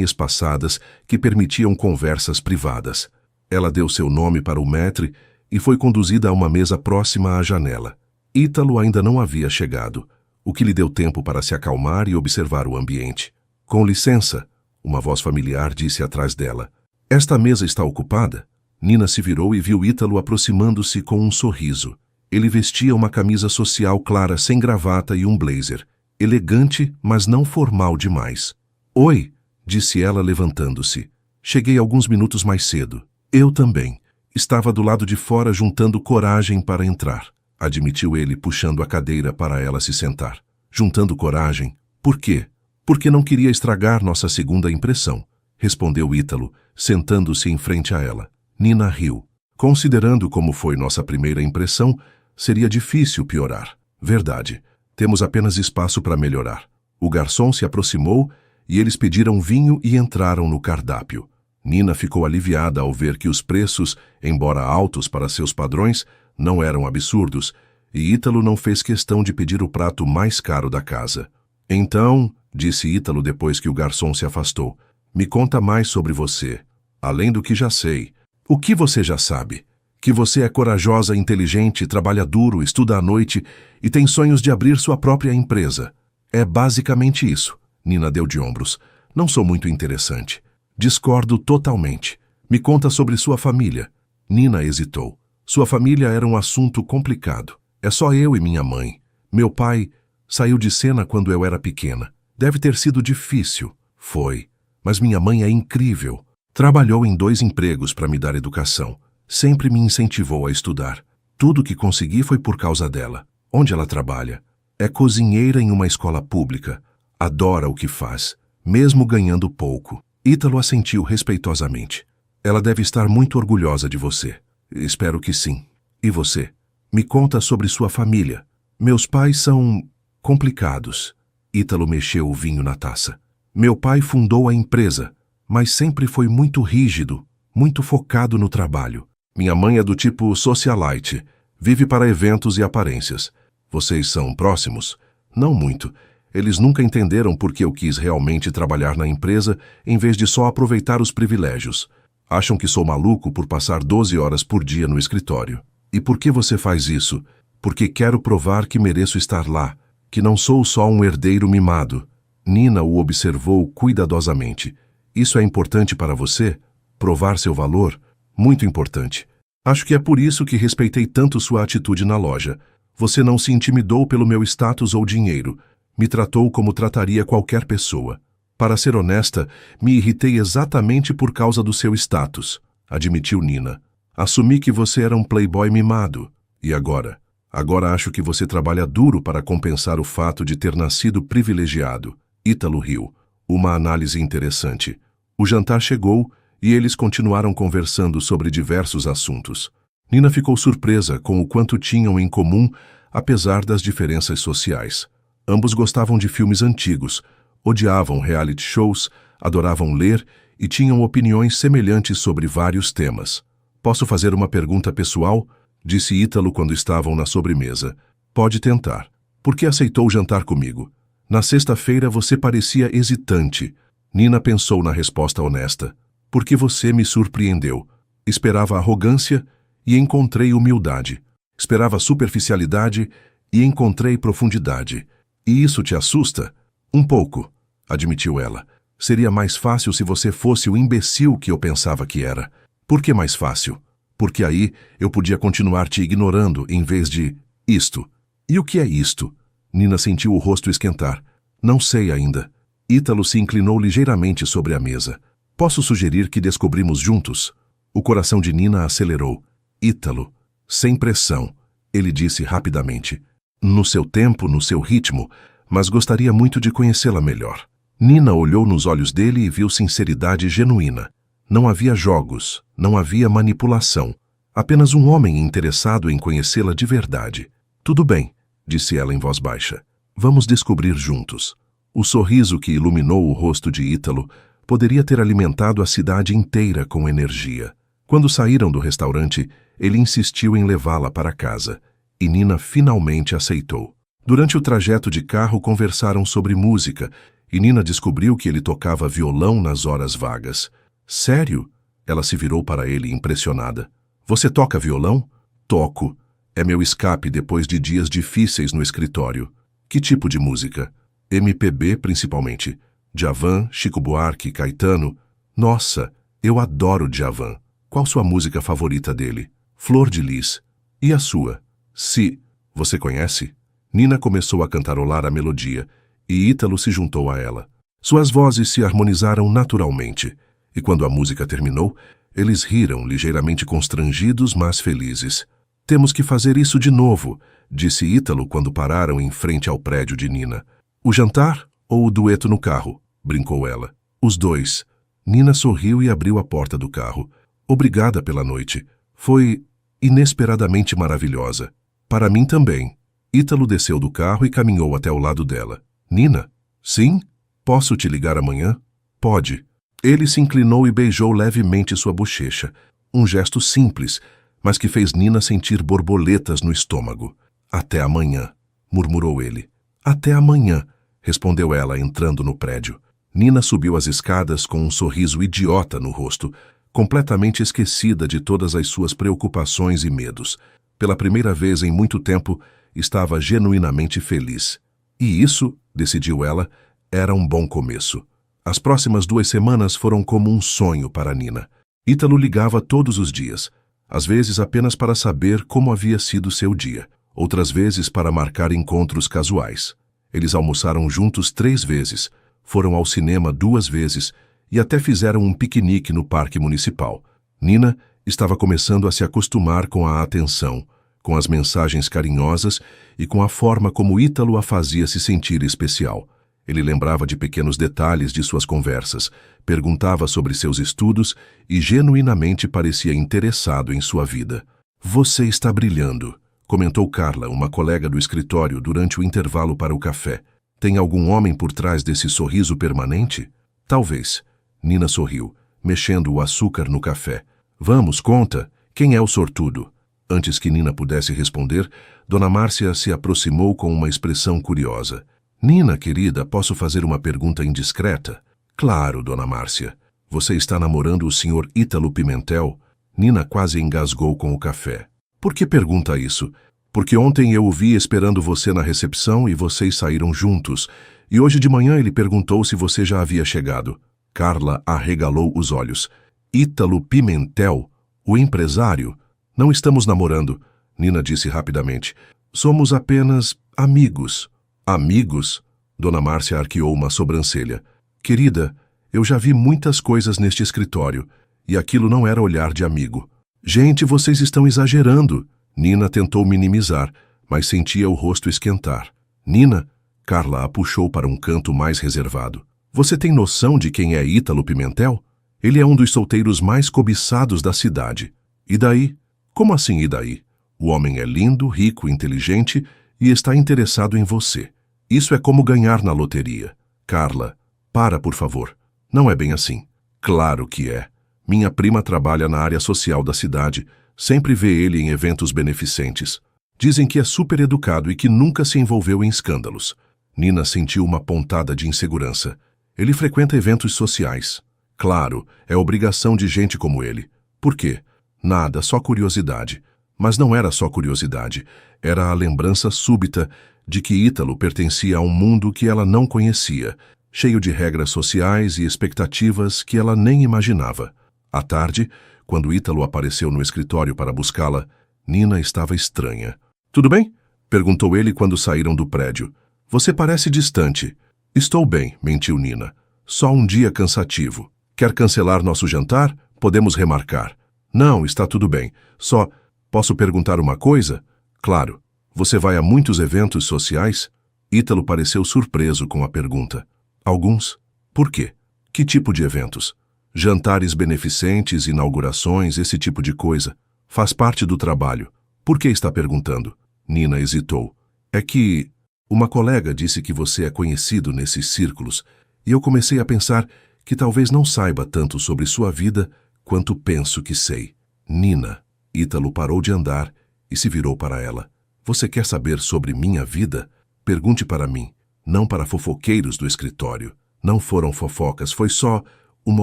espaçadas que permitiam conversas privadas. Ela deu seu nome para o maître e foi conduzida a uma mesa próxima à janela. Ítalo ainda não havia chegado, o que lhe deu tempo para se acalmar e observar o ambiente. Com licença, uma voz familiar disse atrás dela. Esta mesa está ocupada? Nina se virou e viu Ítalo aproximando-se com um sorriso. Ele vestia uma camisa social clara sem gravata e um blazer. Elegante, mas não formal demais. Oi, disse ela levantando-se. Cheguei alguns minutos mais cedo. Eu também. Estava do lado de fora juntando coragem para entrar, admitiu ele puxando a cadeira para ela se sentar. Juntando coragem? Por quê? Porque não queria estragar nossa segunda impressão, respondeu Ítalo, sentando-se em frente a ela. Nina riu. Considerando como foi nossa primeira impressão, seria difícil piorar. Verdade. Temos apenas espaço para melhorar. O garçom se aproximou e eles pediram vinho e entraram no cardápio. Nina ficou aliviada ao ver que os preços, embora altos para seus padrões, não eram absurdos, e Ítalo não fez questão de pedir o prato mais caro da casa. Então, disse Ítalo depois que o garçom se afastou, me conta mais sobre você. Além do que já sei. O que você já sabe? Que você é corajosa, inteligente, trabalha duro, estuda à noite e tem sonhos de abrir sua própria empresa. É basicamente isso. Nina deu de ombros. Não sou muito interessante. Discordo totalmente. Me conta sobre sua família. Nina hesitou. Sua família era um assunto complicado. É só eu e minha mãe. Meu pai saiu de cena quando eu era pequena. Deve ter sido difícil. Foi. Mas minha mãe é incrível. Trabalhou em 2 empregos para me dar educação. Sempre me incentivou a estudar. Tudo que consegui foi por causa dela. Onde ela trabalha? É cozinheira em uma escola pública. Adora o que faz, mesmo ganhando pouco. Ítalo assentiu respeitosamente. Ela deve estar muito orgulhosa de você. Espero que sim. E você? Me conta sobre sua família. Meus pais são complicados. Ítalo mexeu o vinho na taça. Meu pai fundou a empresa, mas sempre foi muito rígido, muito focado no trabalho. Minha mãe é do tipo socialite, vive para eventos e aparências. Vocês são próximos? Não muito. Eles nunca entenderam por que eu quis realmente trabalhar na empresa em vez de só aproveitar os privilégios. Acham que sou maluco por passar 12 horas por dia no escritório. E por que você faz isso? Porque quero provar que mereço estar lá, que não sou só um herdeiro mimado. Nina o observou cuidadosamente. Isso é importante para você? Provar seu valor? Muito importante. Acho que é por isso que respeitei tanto sua atitude na loja. Você não se intimidou pelo meu status ou dinheiro. Me tratou como trataria qualquer pessoa. Para ser honesta, me irritei exatamente por causa do seu status, admitiu Nina. Assumi que você era um playboy mimado. E agora? Agora acho que você trabalha duro para compensar o fato de ter nascido privilegiado. Ítalo riu. Uma análise interessante. O jantar chegou e eles continuaram conversando sobre diversos assuntos. Nina ficou surpresa com o quanto tinham em comum, apesar das diferenças sociais. Ambos gostavam de filmes antigos, odiavam reality shows, adoravam ler e tinham opiniões semelhantes sobre vários temas. Posso fazer uma pergunta pessoal? Disse Ítalo quando estavam na sobremesa. Pode tentar. Por que aceitou jantar comigo? Na sexta-feira você parecia hesitante. Nina pensou na resposta honesta. Porque você me surpreendeu. Esperava arrogância e encontrei humildade. Esperava superficialidade e encontrei profundidade. E isso te assusta? Um pouco, admitiu ela. Seria mais fácil se você fosse o imbecil que eu pensava que era. Por que mais fácil? Porque aí eu podia continuar te ignorando em vez de isto. E o que é isto? Nina sentiu o rosto esquentar. Não sei ainda. Ítalo se inclinou ligeiramente sobre a mesa. Posso sugerir que descobrimos juntos? O coração de Nina acelerou. Ítalo, sem pressão, ele disse rapidamente. No seu tempo, no seu ritmo, mas gostaria muito de conhecê-la melhor. Nina olhou nos olhos dele e viu sinceridade genuína. Não havia jogos, não havia manipulação. Apenas um homem interessado em conhecê-la de verdade. Tudo bem, disse ela em voz baixa. Vamos descobrir juntos. O sorriso que iluminou o rosto de Ítalo poderia ter alimentado a cidade inteira com energia. Quando saíram do restaurante, ele insistiu em levá-la para casa. E Nina finalmente aceitou. Durante o trajeto de carro, conversaram sobre música e Nina descobriu que ele tocava violão nas horas vagas. Sério? Ela se virou para ele impressionada. Você toca violão? Toco. É meu escape depois de dias difíceis no escritório. Que tipo de música? MPB, principalmente. Djavan, Chico Buarque, Caetano. Nossa, eu adoro Djavan. Qual sua música favorita dele? Flor de Lis. E a sua? Si. Você conhece? Nina começou a cantarolar a melodia e Ítalo se juntou a ela. Suas vozes se harmonizaram naturalmente e quando a música terminou, eles riram, ligeiramente constrangidos, mas felizes. Temos que fazer isso de novo, disse Ítalo quando pararam em frente ao prédio de Nina. O jantar ou o dueto no carro? Brincou ela. Os dois. Nina sorriu e abriu a porta do carro. Obrigada pela noite. Foi inesperadamente maravilhosa. Para mim também. Ítalo desceu do carro e caminhou até o lado dela. Nina? Sim? Posso te ligar amanhã? Pode. Ele se inclinou e beijou levemente sua bochecha. Um gesto simples, mas que fez Nina sentir borboletas no estômago. Até amanhã, murmurou ele. Até amanhã, respondeu ela entrando no prédio. Nina subiu as escadas com um sorriso idiota no rosto, completamente esquecida de todas as suas preocupações e medos. Pela primeira vez em muito tempo, estava genuinamente feliz. E isso, decidiu ela, era um bom começo. As próximas 2 semanas foram como um sonho para Nina. Ítalo ligava todos os dias, às vezes apenas para saber como havia sido seu dia, outras vezes para marcar encontros casuais. Eles almoçaram juntos 3 vezes, foram ao cinema 2 vezes e até fizeram um piquenique no parque municipal. Nina estava começando a se acostumar com a atenção, com as mensagens carinhosas e com a forma como Ítalo a fazia se sentir especial. Ele lembrava de pequenos detalhes de suas conversas, perguntava sobre seus estudos e genuinamente parecia interessado em sua vida. Você está brilhando, comentou Carla, uma colega do escritório, durante o intervalo para o café. Tem algum homem por trás desse sorriso permanente? Talvez. Nina sorriu, mexendo o açúcar no café. Vamos, conta. Quem é o sortudo? Antes que Nina pudesse responder, Dona Márcia se aproximou com uma expressão curiosa. Nina, querida, posso fazer uma pergunta indiscreta? Claro, Dona Márcia. Você está namorando o Sr. Ítalo Pimentel? Nina quase engasgou com o café. Por que pergunta isso? Porque ontem eu o vi esperando você na recepção e vocês saíram juntos. E hoje de manhã ele perguntou se você já havia chegado. Carla arregalou os olhos. Ítalo Pimentel? O empresário? Não estamos namorando, Nina disse rapidamente. Somos apenas amigos. Amigos? Dona Márcia arqueou uma sobrancelha. Querida, eu já vi muitas coisas neste escritório, e aquilo não era olhar de amigo. Gente, vocês estão exagerando. Nina tentou minimizar, mas sentia o rosto esquentar. Nina, Carla a puxou para um canto mais reservado. Você tem noção de quem é Ítalo Pimentel? Ele é um dos solteiros mais cobiçados da cidade. E daí? Como assim e daí? O homem é lindo, rico, inteligente e está interessado em você. Isso é como ganhar na loteria. Carla, para, por favor. Não é bem assim. Claro que é. Minha prima trabalha na área social da cidade. Sempre vê ele em eventos beneficentes. Dizem que é super educado e que nunca se envolveu em escândalos. Nina sentiu uma pontada de insegurança. Ele frequenta eventos sociais. Claro, é obrigação de gente como ele. Por quê? Nada, só curiosidade. Mas não era só curiosidade. Era a lembrança súbita de que Ítalo pertencia a um mundo que ela não conhecia, cheio de regras sociais e expectativas que ela nem imaginava. À tarde, quando Ítalo apareceu no escritório para buscá-la, Nina estava estranha. Tudo bem? Perguntou ele quando saíram do prédio. Você parece distante. Estou bem, mentiu Nina. Só um dia cansativo. Quer cancelar nosso jantar? Podemos remarcar. Não, está tudo bem. Só, posso perguntar uma coisa? Claro. Você vai a muitos eventos sociais? Ítalo pareceu surpreso com a pergunta. Alguns. Por quê? Que tipo de eventos? Jantares beneficentes, inaugurações, esse tipo de coisa. Faz parte do trabalho. Por que está perguntando? Nina hesitou. É que uma colega disse que você é conhecido nesses círculos e eu comecei a pensar que talvez não saiba tanto sobre sua vida quanto penso que sei. Nina. Ítalo parou de andar e se virou para ela. Você quer saber sobre minha vida? Pergunte para mim, não para fofoqueiros do escritório. Não foram fofocas, foi só uma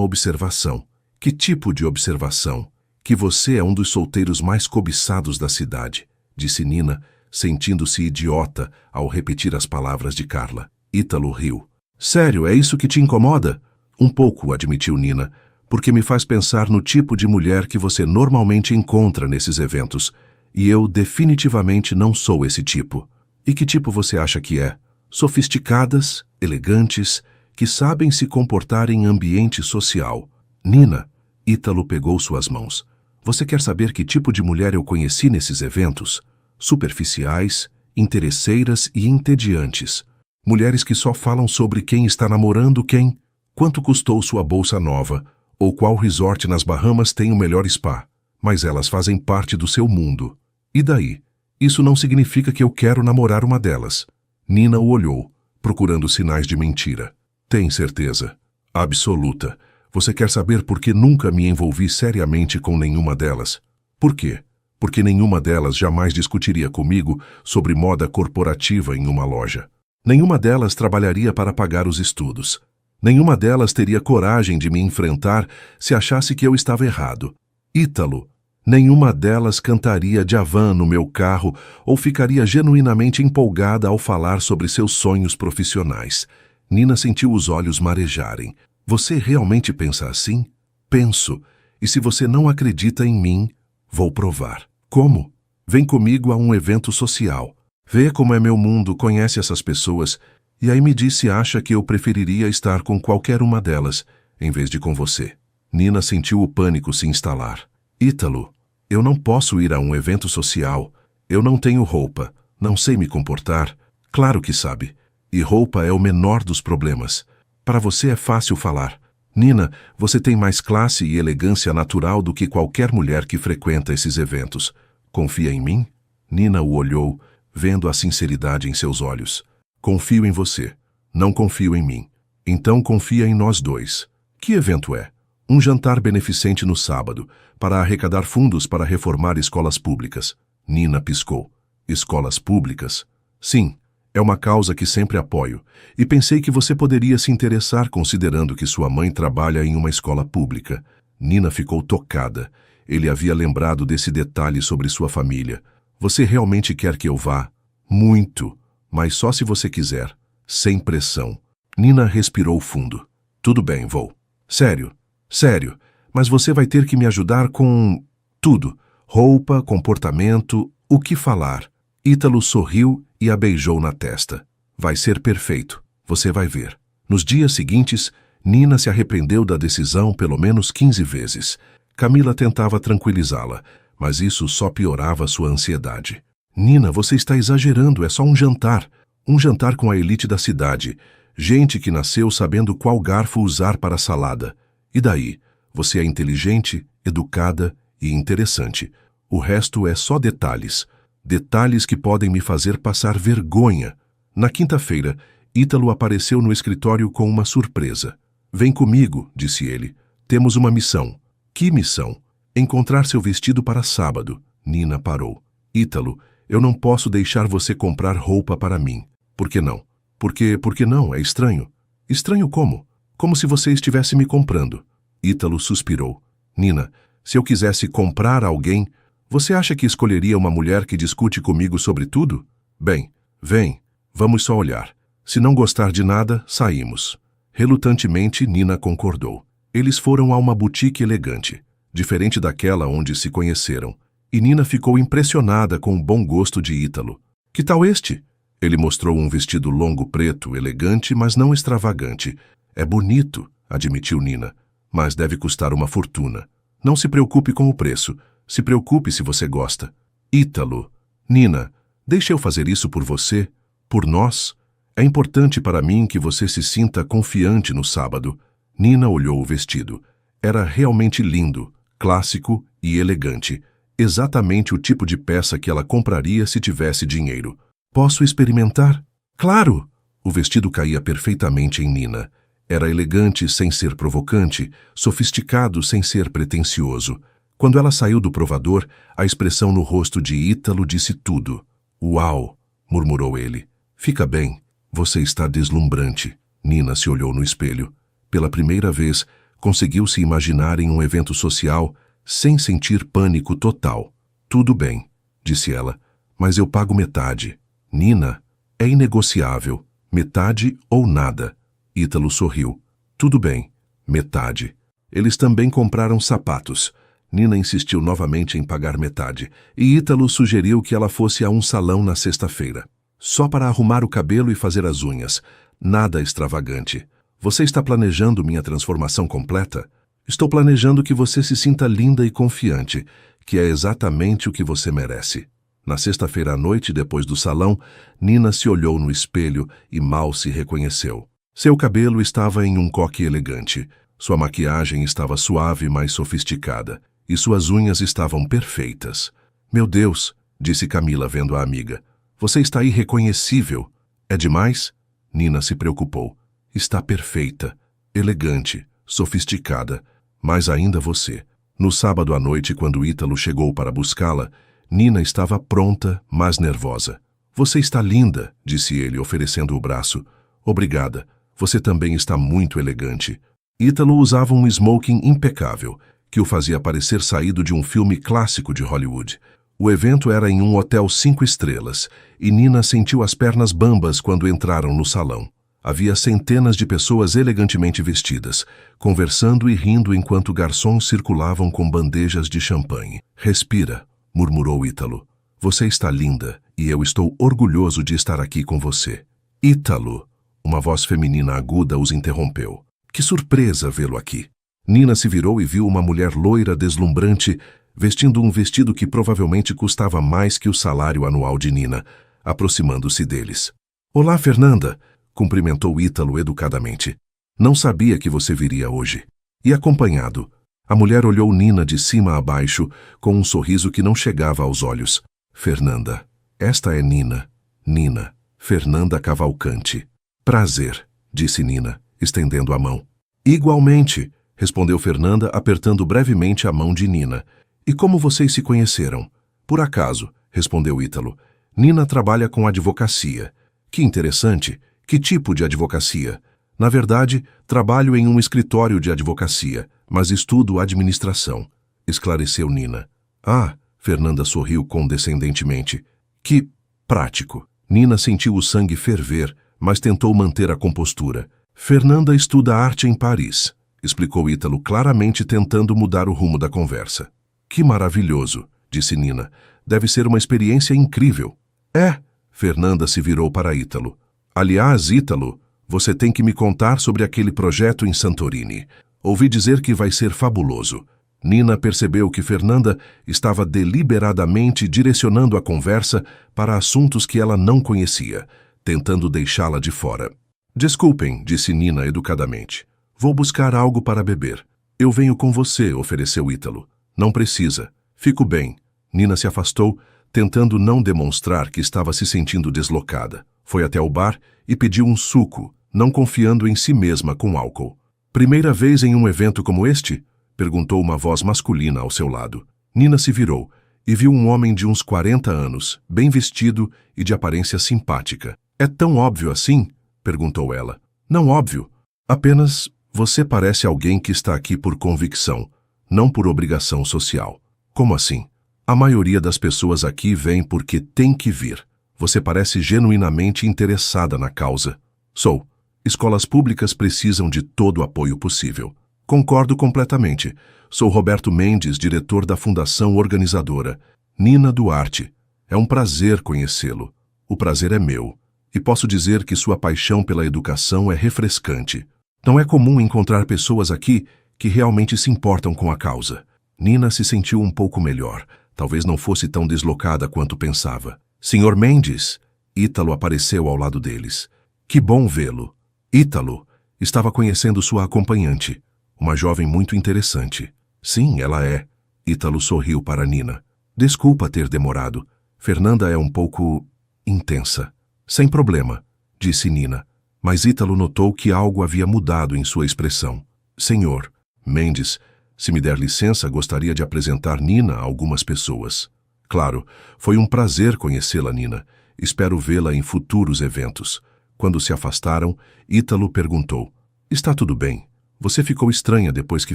observação. Que tipo de observação? Que você é um dos solteiros mais cobiçados da cidade, disse Nina, sentindo-se idiota ao repetir as palavras de Carla. Ítalo riu. Sério, é isso que te incomoda? Um pouco, admitiu Nina, porque me faz pensar no tipo de mulher que você normalmente encontra nesses eventos. E eu definitivamente não sou esse tipo. E que tipo você acha que é? Sofisticadas, elegantes, que sabem se comportar em ambiente social. Nina, Ítalo pegou suas mãos. Você quer saber que tipo de mulher eu conheci nesses eventos? Superficiais, interesseiras e entediantes. Mulheres que só falam sobre quem está namorando quem, quanto custou sua bolsa nova, ou qual resort nas Bahamas tem o melhor spa. Mas elas fazem parte do seu mundo. E daí? Isso não significa que eu quero namorar uma delas. Nina o olhou, procurando sinais de mentira. Tem certeza? Absoluta. Você quer saber por que nunca me envolvi seriamente com nenhuma delas? Por quê? Porque nenhuma delas jamais discutiria comigo sobre moda corporativa em uma loja. Nenhuma delas trabalharia para pagar os estudos. Nenhuma delas teria coragem de me enfrentar se achasse que eu estava errado. Ítalo, nenhuma delas cantaria Djavan no meu carro ou ficaria genuinamente empolgada ao falar sobre seus sonhos profissionais. Nina sentiu os olhos marejarem. Você realmente pensa assim? Penso. E se você não acredita em mim, vou provar. Como? Vem comigo a um evento social. Vê como é meu mundo, conhece essas pessoas, e aí me diz se acha que eu preferiria estar com qualquer uma delas, em vez de com você. Nina sentiu o pânico se instalar. Ítalo, eu não posso ir a um evento social. Eu não tenho roupa, não sei me comportar. Claro que sabe. E roupa é o menor dos problemas. Para você é fácil falar. Nina, você tem mais classe e elegância natural do que qualquer mulher que frequenta esses eventos. Confia em mim? Nina o olhou, vendo a sinceridade em seus olhos. Confio em você. Não confio em mim. Então confia em nós dois. Que evento é? Um jantar beneficente no sábado, para arrecadar fundos para reformar escolas públicas. Nina piscou. Escolas públicas? Sim. É uma causa que sempre apoio, e pensei que você poderia se interessar considerando que sua mãe trabalha em uma escola pública. Nina ficou tocada. Ele havia lembrado desse detalhe sobre sua família. Você realmente quer que eu vá? Muito, mas só se você quiser, sem pressão. Nina respirou fundo. Tudo bem, vou. Sério, sério, mas você vai ter que me ajudar com tudo. Roupa, comportamento, o que falar. Ítalo sorriu e a beijou na testa. Vai ser perfeito, você vai ver. Nos dias seguintes, Nina se arrependeu da decisão pelo menos 15 vezes. Camila tentava tranquilizá-la, mas isso só piorava sua ansiedade. Nina, você está exagerando, é só um jantar. Um jantar com a elite da cidade. Gente que nasceu sabendo qual garfo usar para a salada. E daí? Você é inteligente, educada e interessante. O resto é só detalhes. Detalhes que podem me fazer passar vergonha. Na quinta-feira, Ítalo apareceu no escritório com uma surpresa. Vem comigo, disse ele. Temos uma missão. Que missão? Encontrar seu vestido para sábado. Nina parou. Ítalo, eu não posso deixar você comprar roupa para mim. Por que não? Porque não, é estranho. Estranho como? Como se você estivesse me comprando. Ítalo suspirou. Nina, se eu quisesse comprar alguém, você acha que escolheria uma mulher que discute comigo sobre tudo? Bem, vem, vamos só olhar. Se não gostar de nada, saímos. Relutantemente, Nina concordou. Eles foram a uma boutique elegante, diferente daquela onde se conheceram, e Nina ficou impressionada com o bom gosto de Ítalo. Que tal este? Ele mostrou um vestido longo preto, elegante, mas não extravagante. É bonito, admitiu Nina, mas deve custar uma fortuna. Não se preocupe com o preço. Se preocupe se você gosta. Ítalo, Nina, deixe eu fazer isso por você, por nós. É importante para mim que você se sinta confiante no sábado. Nina olhou o vestido. Era realmente lindo, clássico e elegante. Exatamente o tipo de peça que ela compraria se tivesse dinheiro. Posso experimentar? Claro! O vestido caía perfeitamente em Nina. Era elegante sem ser provocante, sofisticado sem ser pretensioso. Quando ela saiu do provador, a expressão no rosto de Ítalo disse tudo. Uau! Murmurou ele. Fica bem. Você está deslumbrante. Nina se olhou no espelho. Pela primeira vez, conseguiu se imaginar em um evento social sem sentir pânico total. Tudo bem, disse ela, mas eu pago metade. Nina, é inegociável. Metade ou nada. Ítalo sorriu. Tudo bem, metade. Eles também compraram sapatos. Nina insistiu novamente em pagar metade, e Ítalo sugeriu que ela fosse a um salão na sexta-feira. Só para arrumar o cabelo e fazer as unhas. Nada extravagante. Você está planejando minha transformação completa? Estou planejando que você se sinta linda e confiante, que é exatamente o que você merece. Na sexta-feira à noite, depois do salão, Nina se olhou no espelho e mal se reconheceu. Seu cabelo estava em um coque elegante, sua maquiagem estava suave, mas sofisticada, e suas unhas estavam perfeitas. Meu Deus, disse Camila vendo a amiga, você está irreconhecível. É demais? Nina se preocupou. Está perfeita, elegante, sofisticada, mas ainda você. No sábado à noite, quando Ítalo chegou para buscá-la, Nina estava pronta, mas nervosa. Você está linda, disse ele, oferecendo o braço. Obrigada. Você também está muito elegante. Ítalo usava um smoking impecável, que o fazia parecer saído de um filme clássico de Hollywood. O evento era em um hotel 5 estrelas, e Nina sentiu as pernas bambas quando entraram no salão. Havia centenas de pessoas elegantemente vestidas, conversando e rindo enquanto garçons circulavam com bandejas de champanhe. Respira, murmurou Ítalo. Você está linda, e eu estou orgulhoso de estar aqui com você. Ítalo! Uma voz feminina aguda os interrompeu. Que surpresa vê-lo aqui! Nina se virou e viu uma mulher loira deslumbrante, vestindo um vestido que provavelmente custava mais que o salário anual de Nina, aproximando-se deles. Olá, Fernanda! Cumprimentou Ítalo educadamente. Não sabia que você viria hoje. E acompanhado. A mulher olhou Nina de cima a baixo, com um sorriso que não chegava aos olhos. Fernanda. Esta é Nina. Nina. Fernanda Cavalcante. Prazer, disse Nina, estendendo a mão. Igualmente, respondeu Fernanda, apertando brevemente a mão de Nina. E como vocês se conheceram? Por acaso, respondeu Ítalo. Nina trabalha com advocacia. Que interessante. Que tipo de advocacia? Na verdade, trabalho em um escritório de advocacia, mas estudo administração, esclareceu Nina. Ah, Fernanda sorriu condescendentemente. Que prático. Nina sentiu o sangue ferver, mas tentou manter a compostura. Fernanda estuda arte em Paris, explicou Ítalo claramente tentando mudar o rumo da conversa. Que maravilhoso, disse Nina. Deve ser uma experiência incrível. É, Fernanda se virou para Ítalo. Aliás, Ítalo, você tem que me contar sobre aquele projeto em Santorini. Ouvi dizer que vai ser fabuloso. Nina percebeu que Fernanda estava deliberadamente direcionando a conversa para assuntos que ela não conhecia, tentando deixá-la de fora. Desculpem, disse Nina educadamente. Vou buscar algo para beber. Eu venho com você, ofereceu Ítalo. Não precisa. Fico bem. Nina se afastou, tentando não demonstrar que estava se sentindo deslocada. Foi até o bar e pediu um suco, não confiando em si mesma com álcool. Primeira vez em um evento como este? Perguntou uma voz masculina ao seu lado. Nina se virou e viu um homem de uns 40 anos, bem vestido e de aparência simpática. É tão óbvio assim? Perguntou ela. Não óbvio. Apenas você parece alguém que está aqui por convicção, não por obrigação social. Como assim? A maioria das pessoas aqui vem porque tem que vir. Você parece genuinamente interessada na causa. Sou. Escolas públicas precisam de todo o apoio possível. Concordo completamente. Sou Roberto Mendes, diretor da Fundação Organizadora. Nina Duarte. É um prazer conhecê-lo. O prazer é meu. E posso dizer que sua paixão pela educação é refrescante. Não é comum encontrar pessoas aqui que realmente se importam com a causa. Nina se sentiu um pouco melhor. Talvez não fosse tão deslocada quanto pensava. Senhor Mendes! Ítalo apareceu ao lado deles. Que bom vê-lo. Ítalo estava conhecendo sua acompanhante, uma jovem muito interessante. Sim, ela é. Ítalo sorriu para Nina. Desculpa ter demorado. Fernanda é um pouco intensa. Sem problema, disse Nina. Mas Ítalo notou que algo havia mudado em sua expressão. Senhor Mendes, se me der licença, gostaria de apresentar Nina a algumas pessoas. Claro, foi um prazer conhecê-la, Nina. Espero vê-la em futuros eventos. Quando se afastaram, Ítalo perguntou: Está tudo bem? Você ficou estranha depois que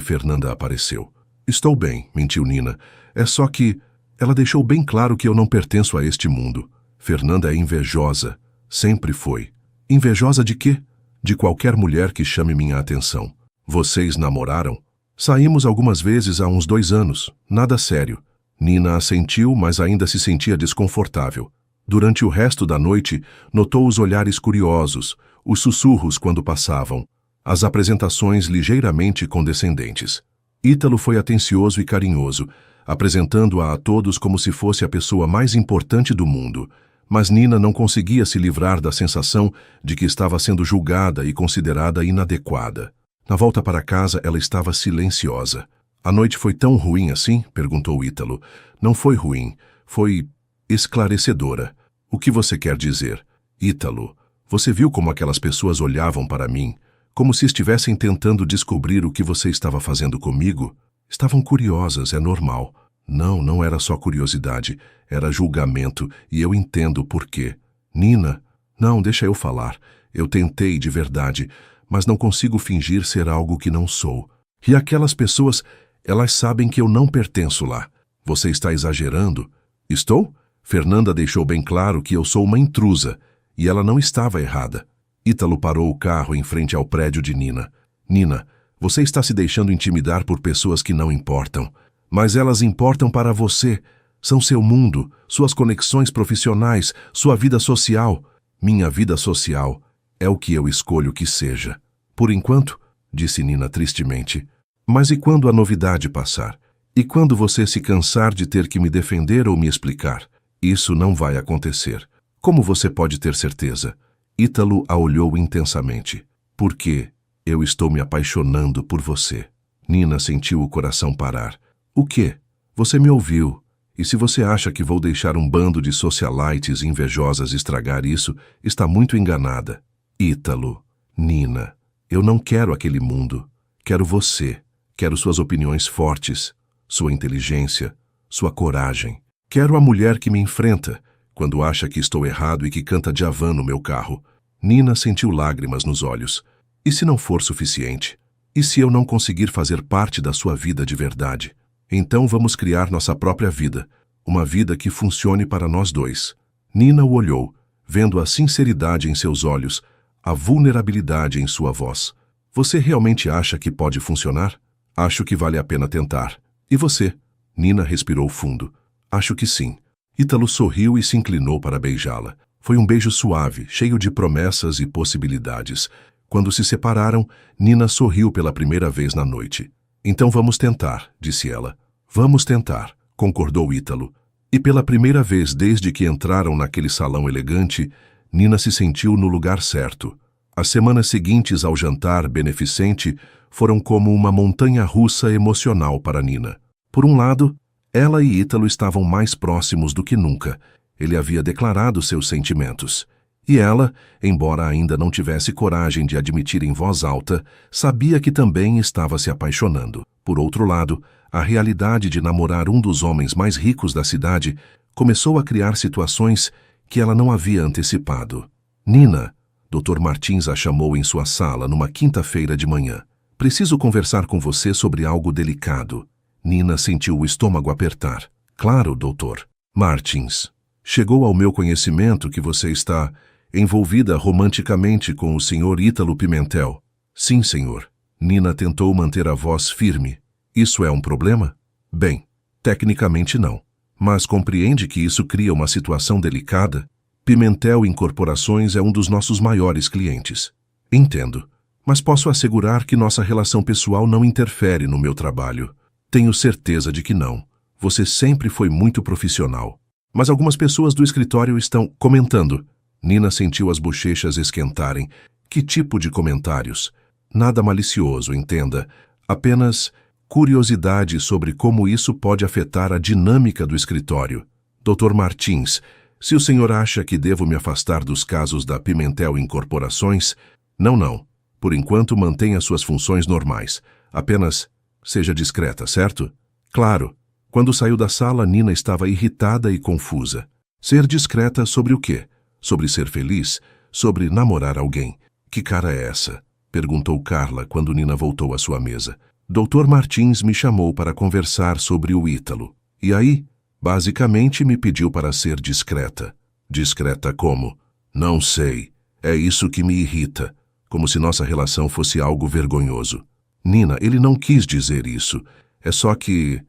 Fernanda apareceu. Estou bem, mentiu Nina. É só que ela deixou bem claro que eu não pertenço a este mundo. Fernanda é invejosa. Sempre foi. Invejosa de quê? De qualquer mulher que chame minha atenção. Vocês namoraram? Saímos algumas vezes há uns 2 anos. Nada sério. Nina assentiu, mas ainda se sentia desconfortável. Durante o resto da noite, notou os olhares curiosos, os sussurros quando passavam, as apresentações ligeiramente condescendentes. Ítalo foi atencioso e carinhoso, apresentando-a a todos como se fosse a pessoa mais importante do mundo, mas Nina não conseguia se livrar da sensação de que estava sendo julgada e considerada inadequada. Na volta para casa, ela estava silenciosa. A noite foi tão ruim assim? Perguntou Ítalo. Não foi ruim, foi esclarecedora. O que você quer dizer? Ítalo, você viu como aquelas pessoas olhavam para mim, como se estivessem tentando descobrir o que você estava fazendo comigo? Estavam curiosas, é normal. Não, não era só curiosidade, era julgamento, e eu entendo por quê. Nina, não, deixa eu falar. Eu tentei de verdade, mas não consigo fingir ser algo que não sou. E aquelas pessoas, elas sabem que eu não pertenço lá. Você está exagerando? Estou? Fernanda deixou bem claro que eu sou uma intrusa, e ela não estava errada. Ítalo parou o carro em frente ao prédio de Nina. Nina, você está se deixando intimidar por pessoas que não importam. Mas elas importam para você. São seu mundo, suas conexões profissionais, sua vida social. Minha vida social é o que eu escolho que seja. Por enquanto, disse Nina tristemente. Mas e quando a novidade passar? E quando você se cansar de ter que me defender ou me explicar? Isso não vai acontecer. Como você pode ter certeza? Ítalo a olhou intensamente. Porque eu estou me apaixonando por você. Nina sentiu o coração parar. O quê? Você me ouviu. E se você acha que vou deixar um bando de socialites invejosas estragar isso, está muito enganada. Ítalo, Nina, eu não quero aquele mundo. Quero você. Quero suas opiniões fortes, sua inteligência, sua coragem. Quero a mulher que me enfrenta quando acha que estou errado e que canta Djavan no meu carro. Nina sentiu lágrimas nos olhos. E se não for suficiente? E se eu não conseguir fazer parte da sua vida de verdade? Então vamos criar nossa própria vida, uma vida que funcione para nós dois. Nina o olhou, vendo a sinceridade em seus olhos, a vulnerabilidade em sua voz. Você realmente acha que pode funcionar? Acho que vale a pena tentar. E você? Nina respirou fundo. Acho que sim. Ítalo sorriu e se inclinou para beijá-la. Foi um beijo suave, cheio de promessas e possibilidades. Quando se separaram, Nina sorriu pela primeira vez na noite. Então vamos tentar, disse ela. Vamos tentar, concordou Ítalo. E pela primeira vez desde que entraram naquele salão elegante, Nina se sentiu no lugar certo. As semanas seguintes ao jantar beneficente foram como uma montanha-russa emocional para Nina. Por um lado, ela e Ítalo estavam mais próximos do que nunca. Ele havia declarado seus sentimentos. E ela, embora ainda não tivesse coragem de admitir em voz alta, sabia que também estava se apaixonando. Por outro lado, a realidade de namorar um dos homens mais ricos da cidade começou a criar situações que ela não havia antecipado. Nina, Dr. Martins a chamou em sua sala numa quinta-feira de manhã. Preciso conversar com você sobre algo delicado. Nina sentiu o estômago apertar. Claro, doutor. Martins, chegou ao meu conhecimento que você está envolvida romanticamente com o Sr. Ítalo Pimentel. Sim, senhor. Nina tentou manter a voz firme. Isso é um problema? Bem, tecnicamente não. Mas compreende que isso cria uma situação delicada? Pimentel Incorporações é um dos nossos maiores clientes. Entendo. Mas posso assegurar que nossa relação pessoal não interfere no meu trabalho. Tenho certeza de que não. Você sempre foi muito profissional. Mas algumas pessoas do escritório estão comentando. Nina sentiu as bochechas esquentarem. Que tipo de comentários? Nada malicioso, entenda. Apenas curiosidade sobre como isso pode afetar a dinâmica do escritório. Dr. Martins, se o senhor acha que devo me afastar dos casos da Pimentel Incorporações, não. Por enquanto, mantenha suas funções normais. Apenas seja discreta, certo? Claro. Quando saiu da sala, Nina estava irritada e confusa. Ser discreta sobre o quê? Sobre ser feliz? Sobre namorar alguém? Que cara é essa? Perguntou Carla quando Nina voltou à sua mesa. Dr. Martins me chamou para conversar sobre o Ítalo. E aí, basicamente me pediu para ser discreta. Discreta como? Não sei. É isso que me irrita. Como se nossa relação fosse algo vergonhoso. Nina, ele não quis dizer isso. É só que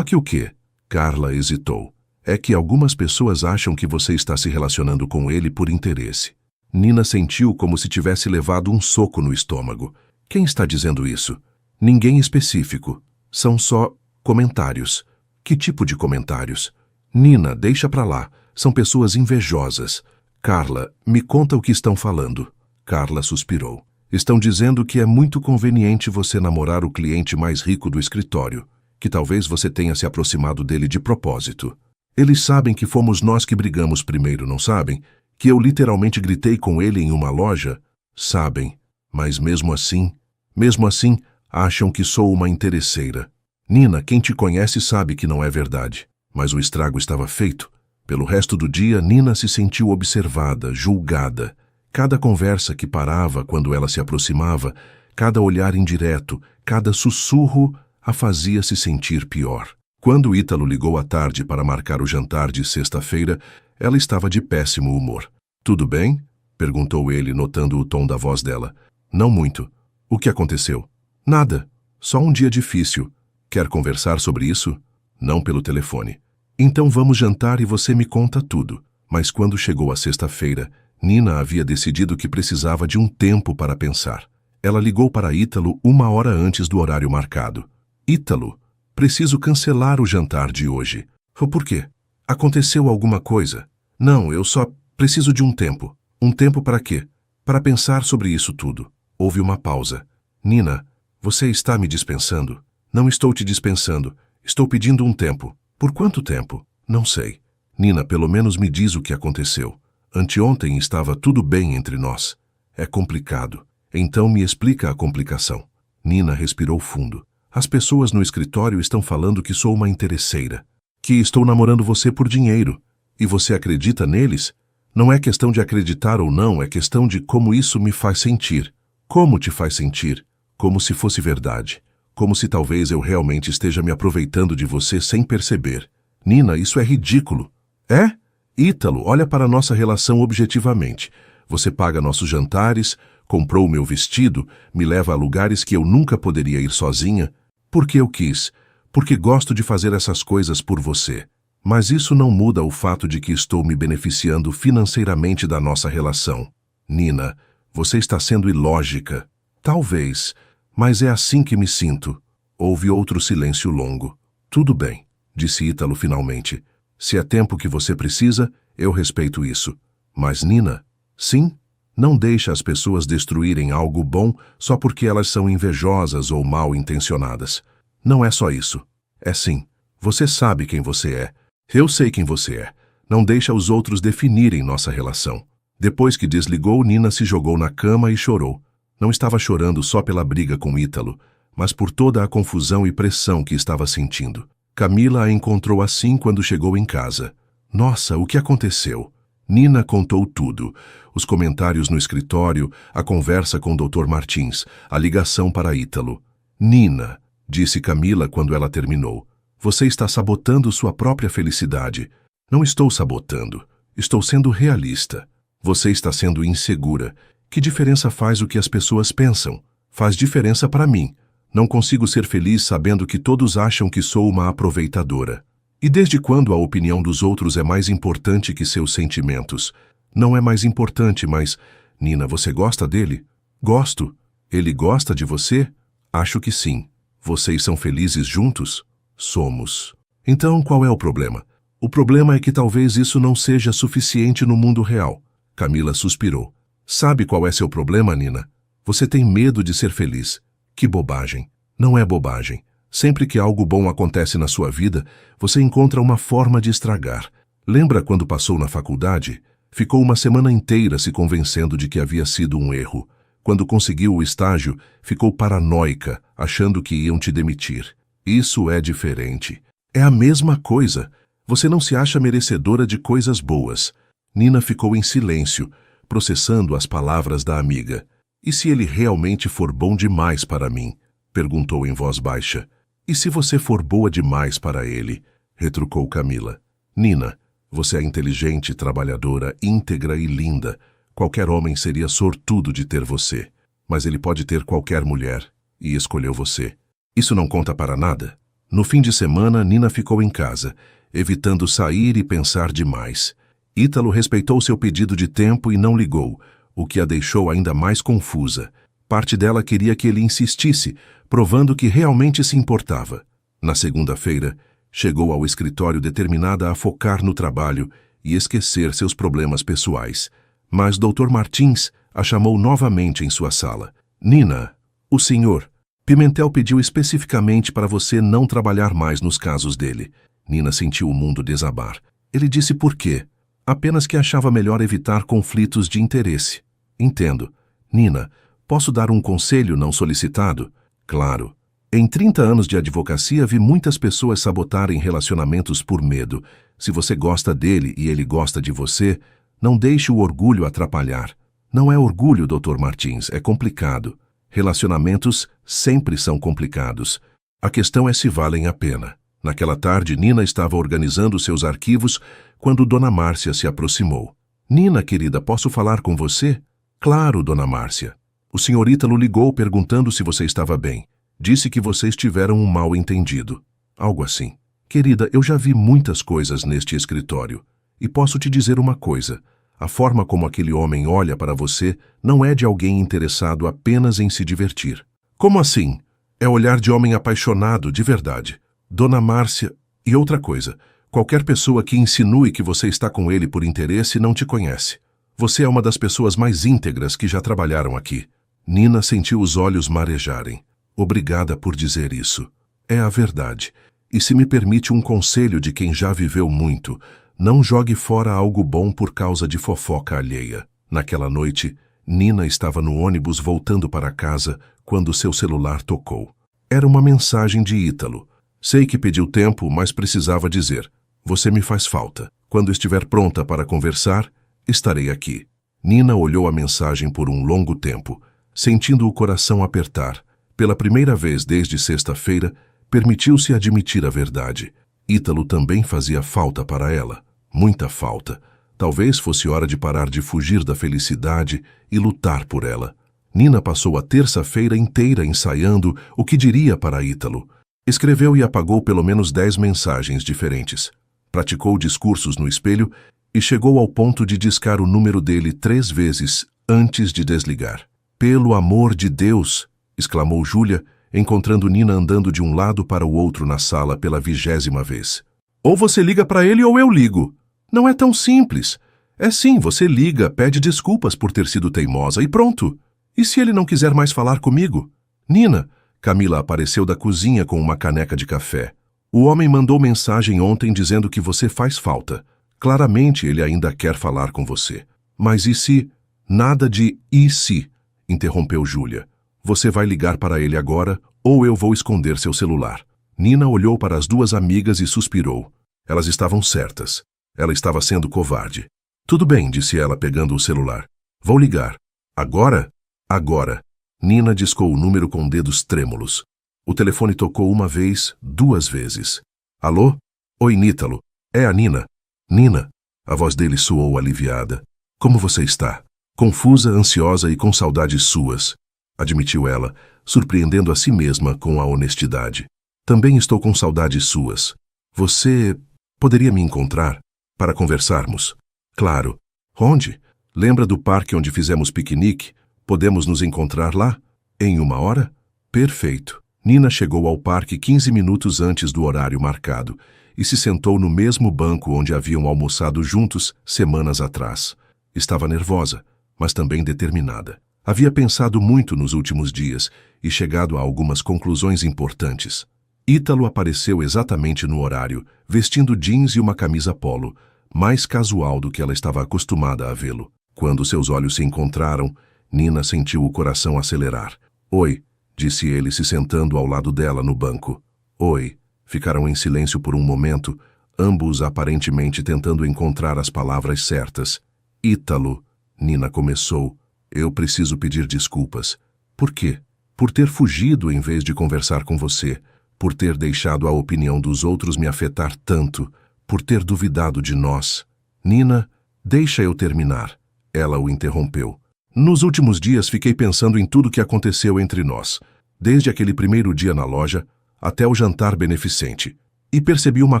o quê? Carla hesitou. É que algumas pessoas acham que você está se relacionando com ele por interesse. Nina sentiu como se tivesse levado um soco no estômago. Quem está dizendo isso? Ninguém específico. São só comentários. Que tipo de comentários? Nina, deixa pra lá. São pessoas invejosas. Carla, me conta o que estão falando. Carla suspirou. Estão dizendo que é muito conveniente você namorar o cliente mais rico do escritório, que talvez você tenha se aproximado dele de propósito. Eles sabem que fomos nós que brigamos primeiro, não sabem? Que eu literalmente gritei com ele em uma loja? Sabem, mas mesmo assim, acham que sou uma interesseira. Nina, quem te conhece sabe que não é verdade, mas o estrago estava feito. Pelo resto do dia, Nina se sentiu observada, julgada. Cada conversa que parava quando ela se aproximava, cada olhar indireto, cada sussurro a fazia se sentir pior. Quando Ítalo ligou à tarde para marcar o jantar de sexta-feira, ela estava de péssimo humor. Tudo bem? Perguntou ele, notando o tom da voz dela. Não muito. O que aconteceu? Nada. Só um dia difícil. Quer conversar sobre isso? Não pelo telefone. Então vamos jantar e você me conta tudo. Mas quando chegou a sexta-feira, Nina havia decidido que precisava de um tempo para pensar. Ela ligou para Ítalo 1 hora antes do horário marcado. Ítalo, preciso cancelar o jantar de hoje. Por quê? Aconteceu alguma coisa? Não, eu só preciso de um tempo. Um tempo para quê? Para pensar sobre isso tudo. Houve uma pausa. Nina, você está me dispensando? Não estou te dispensando. Estou pedindo um tempo. Por quanto tempo? Não sei. Nina, pelo menos me diz o que aconteceu. Anteontem estava tudo bem entre nós. É complicado. Então me explica a complicação. Nina respirou fundo. As pessoas no escritório estão falando que sou uma interesseira. Que estou namorando você por dinheiro. E você acredita neles? Não é questão de acreditar ou não, é questão de como isso me faz sentir. Como te faz sentir? Como se fosse verdade. Como se talvez eu realmente esteja me aproveitando de você sem perceber. Nina, isso é ridículo. É? Ítalo, olha para nossa relação objetivamente. Você paga nossos jantares, comprou o meu vestido, me leva a lugares que eu nunca poderia ir sozinha. Porque eu quis. Porque gosto de fazer essas coisas por você. Mas isso não muda o fato de que estou me beneficiando financeiramente da nossa relação. Nina, você está sendo ilógica. Talvez, mas é assim que me sinto. Houve outro silêncio longo. Tudo bem, disse Ítalo finalmente. Se é tempo que você precisa, eu respeito isso. Mas Nina, sim? Não deixa as pessoas destruírem algo bom só porque elas são invejosas ou mal intencionadas. Não é só isso. É sim. Você sabe quem você é. Eu sei quem você é. Não deixa os outros definirem nossa relação. Depois que desligou, Nina se jogou na cama e chorou. Não estava chorando só pela briga com Ítalo, mas por toda a confusão e pressão que estava sentindo. Camila a encontrou assim quando chegou em casa. Nossa, o que aconteceu? Nina contou tudo. Os comentários no escritório, a conversa com o Dr. Martins, a ligação para Ítalo. Nina, disse Camila quando ela terminou, você está sabotando sua própria felicidade. Não estou sabotando. Estou sendo realista. Você está sendo insegura. Que diferença faz o que as pessoas pensam? Faz diferença para mim. Não consigo ser feliz sabendo que todos acham que sou uma aproveitadora. E desde quando a opinião dos outros é mais importante que seus sentimentos? Não é mais importante, mas... Nina, você gosta dele? Gosto. Ele gosta de você? Acho que sim. Vocês são felizes juntos? Somos. Então, qual é o problema? O problema é que talvez isso não seja suficiente no mundo real. Camila suspirou. Sabe qual é seu problema, Nina? Você tem medo de ser feliz. Que bobagem. Não é bobagem. Sempre que algo bom acontece na sua vida, você encontra uma forma de estragar. Lembra quando passou na faculdade? Ficou uma semana inteira se convencendo de que havia sido um erro. Quando conseguiu o estágio, ficou paranoica, achando que iam te demitir. Isso é diferente. É a mesma coisa. Você não se acha merecedora de coisas boas. Nina ficou em silêncio, processando as palavras da amiga. E se ele realmente for bom demais para mim? Perguntou em voz baixa. E se você for boa demais para ele? Retrucou Camila. Nina, você é inteligente, trabalhadora, íntegra e linda. Qualquer homem seria sortudo de ter você. Mas ele pode ter qualquer mulher, e escolheu você. Isso não conta para nada? No fim de semana, Nina ficou em casa, evitando sair e pensar demais. Ítalo respeitou seu pedido de tempo e não ligou, o que a deixou ainda mais confusa. Parte dela queria que ele insistisse, provando que realmente se importava. Na segunda-feira, chegou ao escritório determinada a focar no trabalho e esquecer seus problemas pessoais. Mas Dr. Martins a chamou novamente em sua sala. Nina, o senhor... Pimentel pediu especificamente para você não trabalhar mais nos casos dele. Nina sentiu o mundo desabar. Ele disse por quê? Apenas que achava melhor evitar conflitos de interesse. Entendo. Nina, posso dar um conselho não solicitado? Claro. Em 30 anos de advocacia vi muitas pessoas sabotarem relacionamentos por medo. Se você gosta dele e ele gosta de você, não deixe o orgulho atrapalhar. Não é orgulho, Dr. Martins, é complicado. Relacionamentos sempre são complicados. A questão é se valem a pena. Naquela tarde, Nina estava organizando seus arquivos quando Dona Márcia se aproximou. Nina, querida, posso falar com você? Claro, Dona Márcia. O Sr. Ítalo ligou perguntando se você estava bem. Disse que vocês tiveram um mal-entendido. Algo assim. Querida, eu já vi muitas coisas neste escritório. E posso te dizer uma coisa. A forma como aquele homem olha para você não é de alguém interessado apenas em se divertir. Como assim? É olhar de homem apaixonado de verdade. Dona Márcia... E outra coisa, qualquer pessoa que insinue que você está com ele por interesse não te conhece. Você é uma das pessoas mais íntegras que já trabalharam aqui. Nina sentiu os olhos marejarem. Obrigada por dizer isso. É a verdade. E se me permite um conselho de quem já viveu muito... Não jogue fora algo bom por causa de fofoca alheia. Naquela noite, Nina estava no ônibus voltando para casa quando seu celular tocou. Era uma mensagem de Ítalo. Sei que pediu tempo, mas precisava dizer. Você me faz falta. Quando estiver pronta para conversar, estarei aqui. Nina olhou a mensagem por um longo tempo, sentindo o coração apertar. Pela primeira vez desde sexta-feira, permitiu-se admitir a verdade. Ítalo também fazia falta para ela, muita falta. Talvez fosse hora de parar de fugir da felicidade e lutar por ela. Nina passou a terça-feira inteira ensaiando o que diria para Ítalo. Escreveu e apagou pelo menos 10 mensagens diferentes. Praticou discursos no espelho e chegou ao ponto de discar o número dele 3 vezes antes de desligar. Pelo amor de Deus! Exclamou Júlia, encontrando Nina andando de um lado para o outro na sala pela 20ª vez. Ou você liga para ele ou eu ligo. Não é tão simples. É sim, você liga, pede desculpas por ter sido teimosa e pronto. E se ele não quiser mais falar comigo? Nina, Camila apareceu da cozinha com uma caneca de café. O homem mandou mensagem ontem dizendo que você faz falta. Claramente ele ainda quer falar com você. Mas e se? Nada de e se, interrompeu Júlia. Você vai ligar para ele agora ou eu vou esconder seu celular. Nina olhou para as 2 amigas e suspirou. Elas estavam certas. Ela estava sendo covarde. Tudo bem, disse ela pegando o celular. Vou ligar. Agora? Agora. Nina discou o número com dedos trêmulos. O telefone tocou 1 vez, 2 vezes. Alô? Oi, Nítalo. É a Nina. Nina. A voz dele soou aliviada. Como você está? Confusa, ansiosa e com saudades suas. Admitiu ela, surpreendendo a si mesma com a honestidade. Também estou com saudades suas. Você poderia me encontrar para conversarmos? Claro. Onde? Lembra do parque onde fizemos piquenique? Podemos nos encontrar lá? Em 1 hora? Perfeito. Nina chegou ao parque 15 minutos antes do horário marcado e se sentou no mesmo banco onde haviam almoçado juntos semanas atrás. Estava nervosa, mas também determinada. Havia pensado muito nos últimos dias e chegado a algumas conclusões importantes. Ítalo apareceu exatamente no horário, vestindo jeans e uma camisa polo, mais casual do que ela estava acostumada a vê-lo. Quando seus olhos se encontraram, Nina sentiu o coração acelerar. Oi, disse ele se sentando ao lado dela no banco. Oi. Ficaram em silêncio por um momento, ambos aparentemente tentando encontrar as palavras certas. Ítalo, Nina começou, eu preciso pedir desculpas. Por quê? Por ter fugido em vez de conversar com você, por ter deixado a opinião dos outros me afetar tanto, por ter duvidado de nós. Nina, deixa eu terminar. Ela o interrompeu. Nos últimos dias fiquei pensando em tudo que aconteceu entre nós, desde aquele primeiro dia na loja até o jantar beneficente. E percebi uma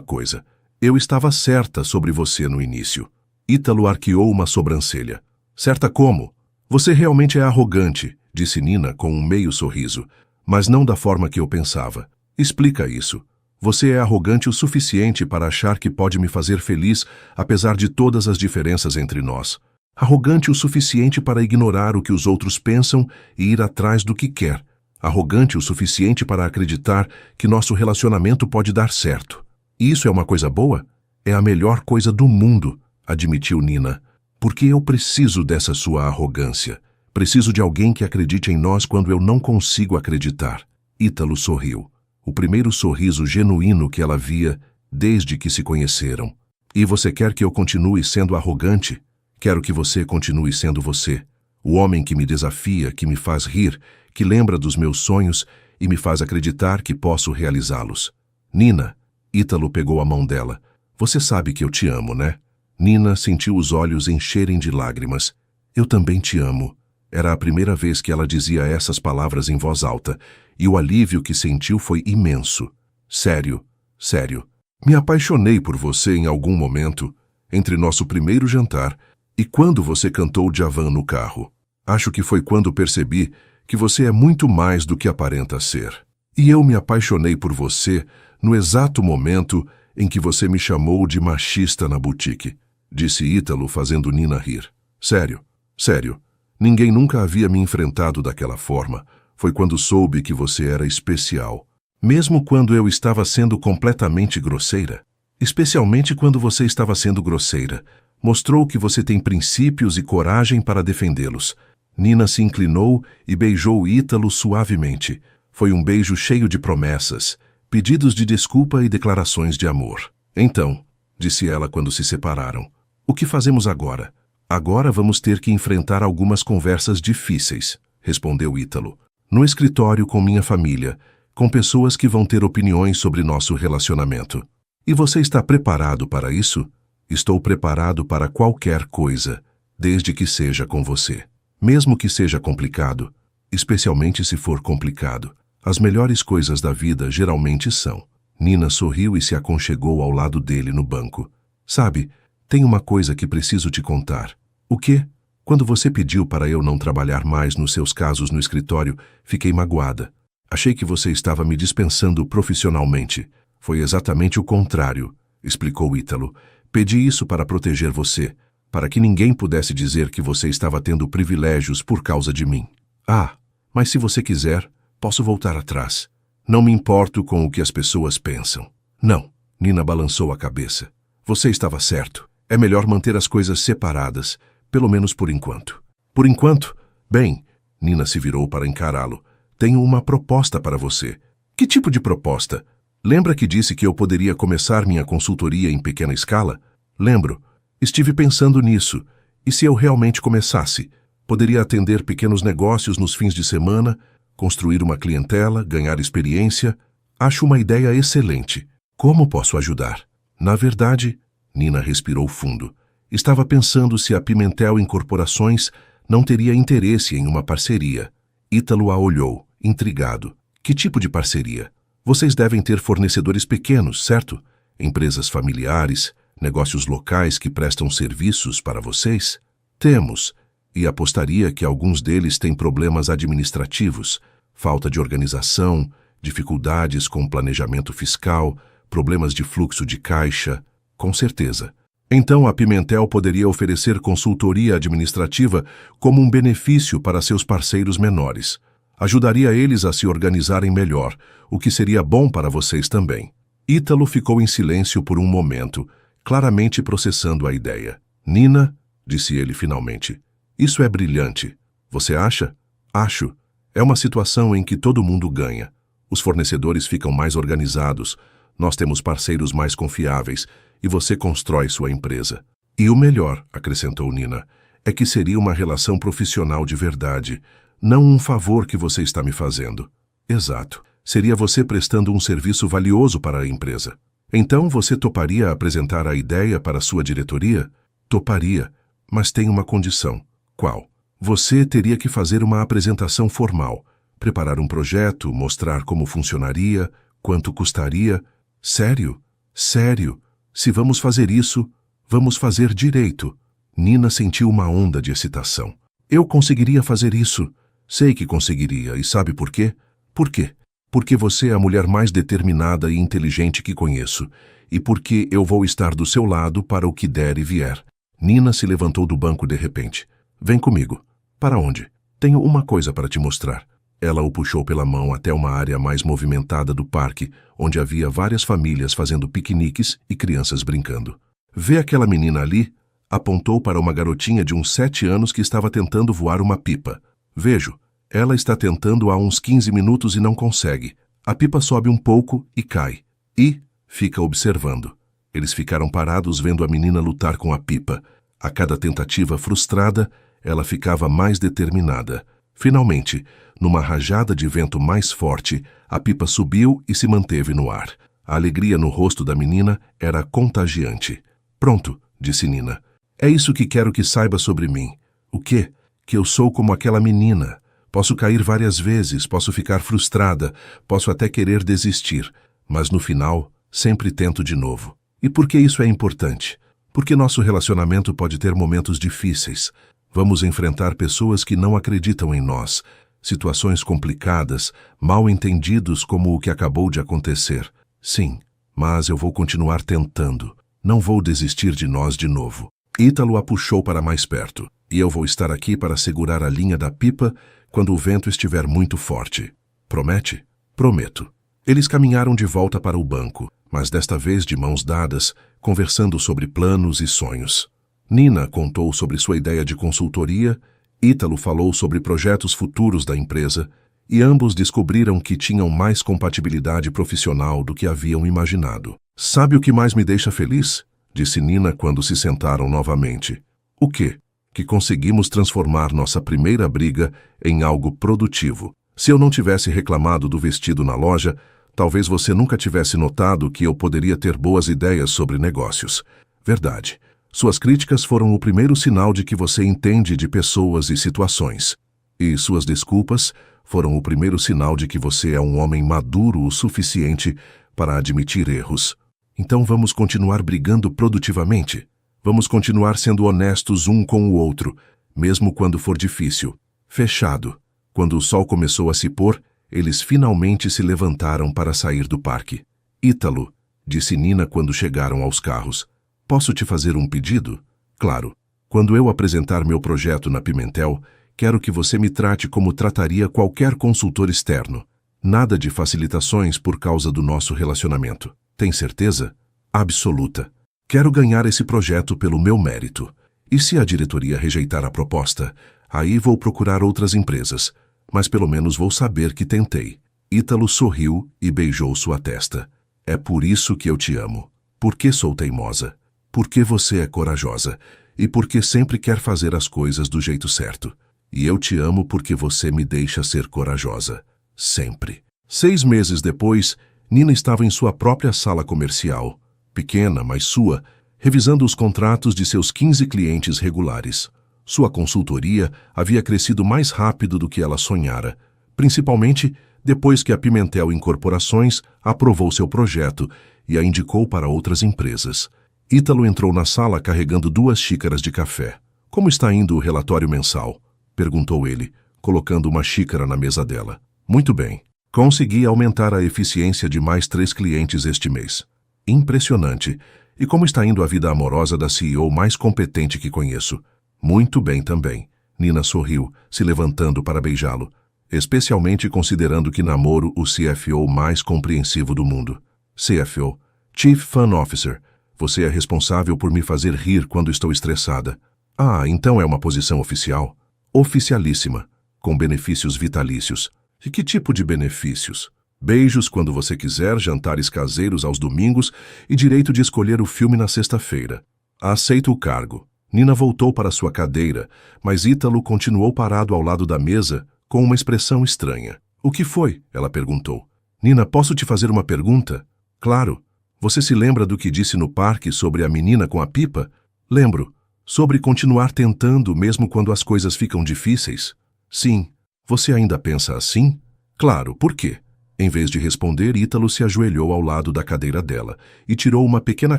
coisa. Eu estava certa sobre você no início. Ítalo arqueou uma sobrancelha. Certa como? Você realmente é arrogante, disse Nina com um meio sorriso, mas não da forma que eu pensava. Explica isso. Você é arrogante o suficiente para achar que pode me fazer feliz apesar de todas as diferenças entre nós. Arrogante o suficiente para ignorar o que os outros pensam e ir atrás do que quer. Arrogante o suficiente para acreditar que nosso relacionamento pode dar certo. E isso é uma coisa boa? É a melhor coisa do mundo, admitiu Nina. Porque eu preciso dessa sua arrogância. Preciso de alguém que acredite em nós quando eu não consigo acreditar. Ítalo sorriu. O primeiro sorriso genuíno que ela via desde que se conheceram. E você quer que eu continue sendo arrogante? Quero que você continue sendo você. O homem que me desafia, que me faz rir, que lembra dos meus sonhos e me faz acreditar que posso realizá-los. Nina, Ítalo pegou a mão dela. Você sabe que eu te amo, né? Nina sentiu os olhos encherem de lágrimas. Eu também te amo. Era a primeira vez que ela dizia essas palavras em voz alta, e o alívio que sentiu foi imenso. Sério, sério. Me apaixonei por você em algum momento, entre nosso primeiro jantar e quando você cantou Djavan no carro. Acho que foi quando percebi que você é muito mais do que aparenta ser. E eu me apaixonei por você no exato momento em que você me chamou de machista na boutique, disse Ítalo fazendo Nina rir. Sério, sério. Ninguém nunca havia me enfrentado daquela forma. Foi quando soube que você era especial. Mesmo quando eu estava sendo completamente grosseira. Especialmente quando você estava sendo grosseira. Mostrou que você tem princípios e coragem para defendê-los. Nina se inclinou e beijou Ítalo suavemente. Foi um beijo cheio de promessas, pedidos de desculpa e declarações de amor. Então, disse ela quando se separaram, o que fazemos agora? Agora vamos ter que enfrentar algumas conversas difíceis, respondeu Ítalo. No escritório com minha família, com pessoas que vão ter opiniões sobre nosso relacionamento. E você está preparado para isso? Estou preparado para qualquer coisa, desde que seja com você. Mesmo que seja complicado, especialmente se for complicado. As melhores coisas da vida geralmente são. Nina sorriu e se aconchegou ao lado dele no banco. Sabe, tem uma coisa que preciso te contar. O quê? Quando você pediu para eu não trabalhar mais nos seus casos no escritório, fiquei magoada. Achei que você estava me dispensando profissionalmente. Foi exatamente o contrário, explicou Ítalo. Pedi isso para proteger você, para que ninguém pudesse dizer que você estava tendo privilégios por causa de mim. Ah, mas se você quiser, posso voltar atrás. Não me importo com o que as pessoas pensam. Não, Nina balançou a cabeça. Você estava certo. É melhor manter as coisas separadas, pelo menos por enquanto. Por enquanto? Bem, Nina se virou para encará-lo. Tenho uma proposta para você. Que tipo de proposta? Lembra que disse que eu poderia começar minha consultoria em pequena escala? Lembro. Estive pensando nisso. E se eu realmente começasse? Poderia atender pequenos negócios nos fins de semana, construir uma clientela, ganhar experiência. Acho uma ideia excelente. Como posso ajudar? Na verdade, Nina respirou fundo. Estava pensando se a Pimentel Incorporações não teria interesse em uma parceria. Ítalo a olhou, intrigado. Que tipo de parceria? Vocês devem ter fornecedores pequenos, certo? Empresas familiares, negócios locais que prestam serviços para vocês? Temos, e apostaria que alguns deles têm problemas administrativos, falta de organização, dificuldades com planejamento fiscal, problemas de fluxo de caixa, com certeza. Então a Pimentel poderia oferecer consultoria administrativa como um benefício para seus parceiros menores. Ajudaria eles a se organizarem melhor, o que seria bom para vocês também. Ítalo ficou em silêncio por um momento, claramente processando a ideia. Nina, disse ele finalmente, isso é brilhante. Você acha? Acho. É uma situação em que todo mundo ganha. Os fornecedores ficam mais organizados, Nós temos parceiros mais confiáveis e você constrói sua empresa. E o melhor, acrescentou Nina, é que seria uma relação profissional de verdade, não um favor que você está me fazendo. Exato. Seria você prestando um serviço valioso para a empresa. Então você toparia apresentar a ideia para sua diretoria? Toparia, mas tem uma condição. Qual? Você teria que fazer uma apresentação formal, preparar um projeto, mostrar como funcionaria, quanto custaria. Sério? Sério? Se vamos fazer isso, vamos fazer direito. Nina sentiu uma onda de excitação. Eu conseguiria fazer isso. Sei que conseguiria, e sabe por quê? Por quê? Porque você é a mulher mais determinada e inteligente que conheço, e porque eu vou estar do seu lado para o que der e vier. Nina se levantou do banco de repente. Vem comigo. Para onde? Tenho uma coisa para te mostrar. Ela o puxou pela mão até uma área mais movimentada do parque, onde havia várias famílias fazendo piqueniques e crianças brincando. Vê aquela menina ali? Apontou para uma garotinha de uns 7 anos que estava tentando voar uma pipa. Vejo. Ela está tentando há uns 15 minutos e não consegue. A pipa sobe um pouco e cai. E fica observando. Eles ficaram parados vendo a menina lutar com a pipa. A cada tentativa frustrada, ela ficava mais determinada. Finalmente, numa rajada de vento mais forte, a pipa subiu e se manteve no ar. A alegria no rosto da menina era contagiante. Pronto, disse Nina. É isso que quero que saiba sobre mim. O quê? Que eu sou como aquela menina. Posso cair várias vezes, posso ficar frustrada, posso até querer desistir, mas no final, sempre tento de novo. E por que isso é importante? Porque nosso relacionamento pode ter momentos difíceis. Vamos enfrentar pessoas que não acreditam em nós, situações complicadas, mal entendidos como o que acabou de acontecer. Sim, mas eu vou continuar tentando. Não vou desistir de nós de novo. Ítalo a puxou para mais perto, e eu vou estar aqui para segurar a linha da pipa quando o vento estiver muito forte. Promete? Prometo. Eles caminharam de volta para o banco, mas desta vez de mãos dadas, conversando sobre planos e sonhos. Nina contou sobre sua ideia de consultoria, Ítalo falou sobre projetos futuros da empresa, e ambos descobriram que tinham mais compatibilidade profissional do que haviam imaginado. Sabe o que mais me deixa feliz? Disse Nina quando se sentaram novamente. O quê? Que conseguimos transformar nossa primeira briga em algo produtivo. Se eu não tivesse reclamado do vestido na loja, talvez você nunca tivesse notado que eu poderia ter boas ideias sobre negócios. Verdade. Suas críticas foram o primeiro sinal de que você entende de pessoas e situações. E suas desculpas foram o primeiro sinal de que você é um homem maduro o suficiente para admitir erros. Então vamos continuar brigando produtivamente. Vamos continuar sendo honestos um com o outro, mesmo quando for difícil. Fechado. Quando o sol começou a se pôr, eles finalmente se levantaram para sair do parque. Ítalo, disse Nina quando chegaram aos carros. Posso te fazer um pedido? Claro. Quando eu apresentar meu projeto na Pimentel, quero que você me trate como trataria qualquer consultor externo. Nada de facilitações por causa do nosso relacionamento. Tem certeza? Absoluta. Quero ganhar esse projeto pelo meu mérito. E se a diretoria rejeitar a proposta, aí vou procurar outras empresas. Mas pelo menos vou saber que tentei. Ítalo sorriu e beijou sua testa. É por isso que eu te amo. Porque sou teimosa. Porque você é corajosa. E porque sempre quer fazer as coisas do jeito certo. E eu te amo porque você me deixa ser corajosa. Sempre. 6 meses depois, Nina estava em sua própria sala comercial, pequena, mas sua, revisando os contratos de seus 15 clientes regulares. Sua consultoria havia crescido mais rápido do que ela sonhara, principalmente depois que a Pimentel Incorporações aprovou seu projeto e a indicou para outras empresas. Ítalo entrou na sala carregando 2 xícaras de café. Como está indo o relatório mensal? Perguntou ele, colocando uma xícara na mesa dela. Muito bem. Consegui aumentar a eficiência de mais 3 clientes este mês. Impressionante. E como está indo a vida amorosa da CEO mais competente que conheço? Muito bem também. Nina sorriu, se levantando para beijá-lo. Especialmente considerando que namoro o CFO mais compreensivo do mundo. CFO, Chief Fun Officer. Você é responsável por me fazer rir quando estou estressada. Ah, então é uma posição oficial? Oficialíssima, com benefícios vitalícios. E que tipo de benefícios? Beijos quando você quiser, jantares caseiros aos domingos e direito de escolher o filme na sexta-feira. Aceito o cargo. Nina voltou para sua cadeira, mas Ítalo continuou parado ao lado da mesa, com uma expressão estranha. O que foi? Ela perguntou. Nina, posso te fazer uma pergunta? Claro. Você se lembra do que disse no parque sobre a menina com a pipa? Lembro. Sobre continuar tentando mesmo quando as coisas ficam difíceis? Sim. Você ainda pensa assim? Claro, por quê? Em vez de responder, Ítalo se ajoelhou ao lado da cadeira dela e tirou uma pequena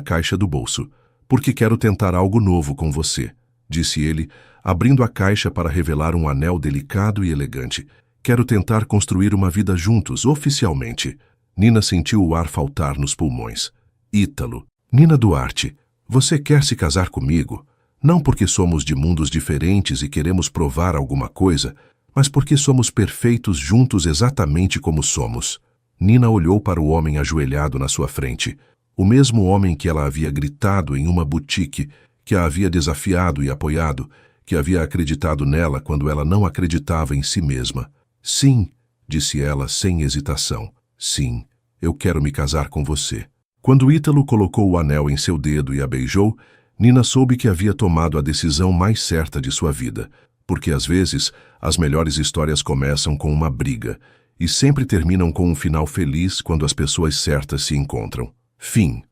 caixa do bolso. Porque quero tentar algo novo com você, disse ele, abrindo a caixa para revelar um anel delicado e elegante. Quero tentar construir uma vida juntos, oficialmente. Nina sentiu o ar faltar nos pulmões. Ítalo. Nina Duarte, você quer se casar comigo? Não porque somos de mundos diferentes e queremos provar alguma coisa, mas porque somos perfeitos juntos exatamente como somos. Nina olhou para o homem ajoelhado na sua frente. O mesmo homem que ela havia gritado em uma boutique, que a havia desafiado e apoiado, que havia acreditado nela quando ela não acreditava em si mesma. Sim, disse ela sem hesitação. Sim, eu quero me casar com você. Quando Ítalo colocou o anel em seu dedo e a beijou, Nina soube que havia tomado a decisão mais certa de sua vida, porque às vezes as melhores histórias começam com uma briga e sempre terminam com um final feliz quando as pessoas certas se encontram. Fim.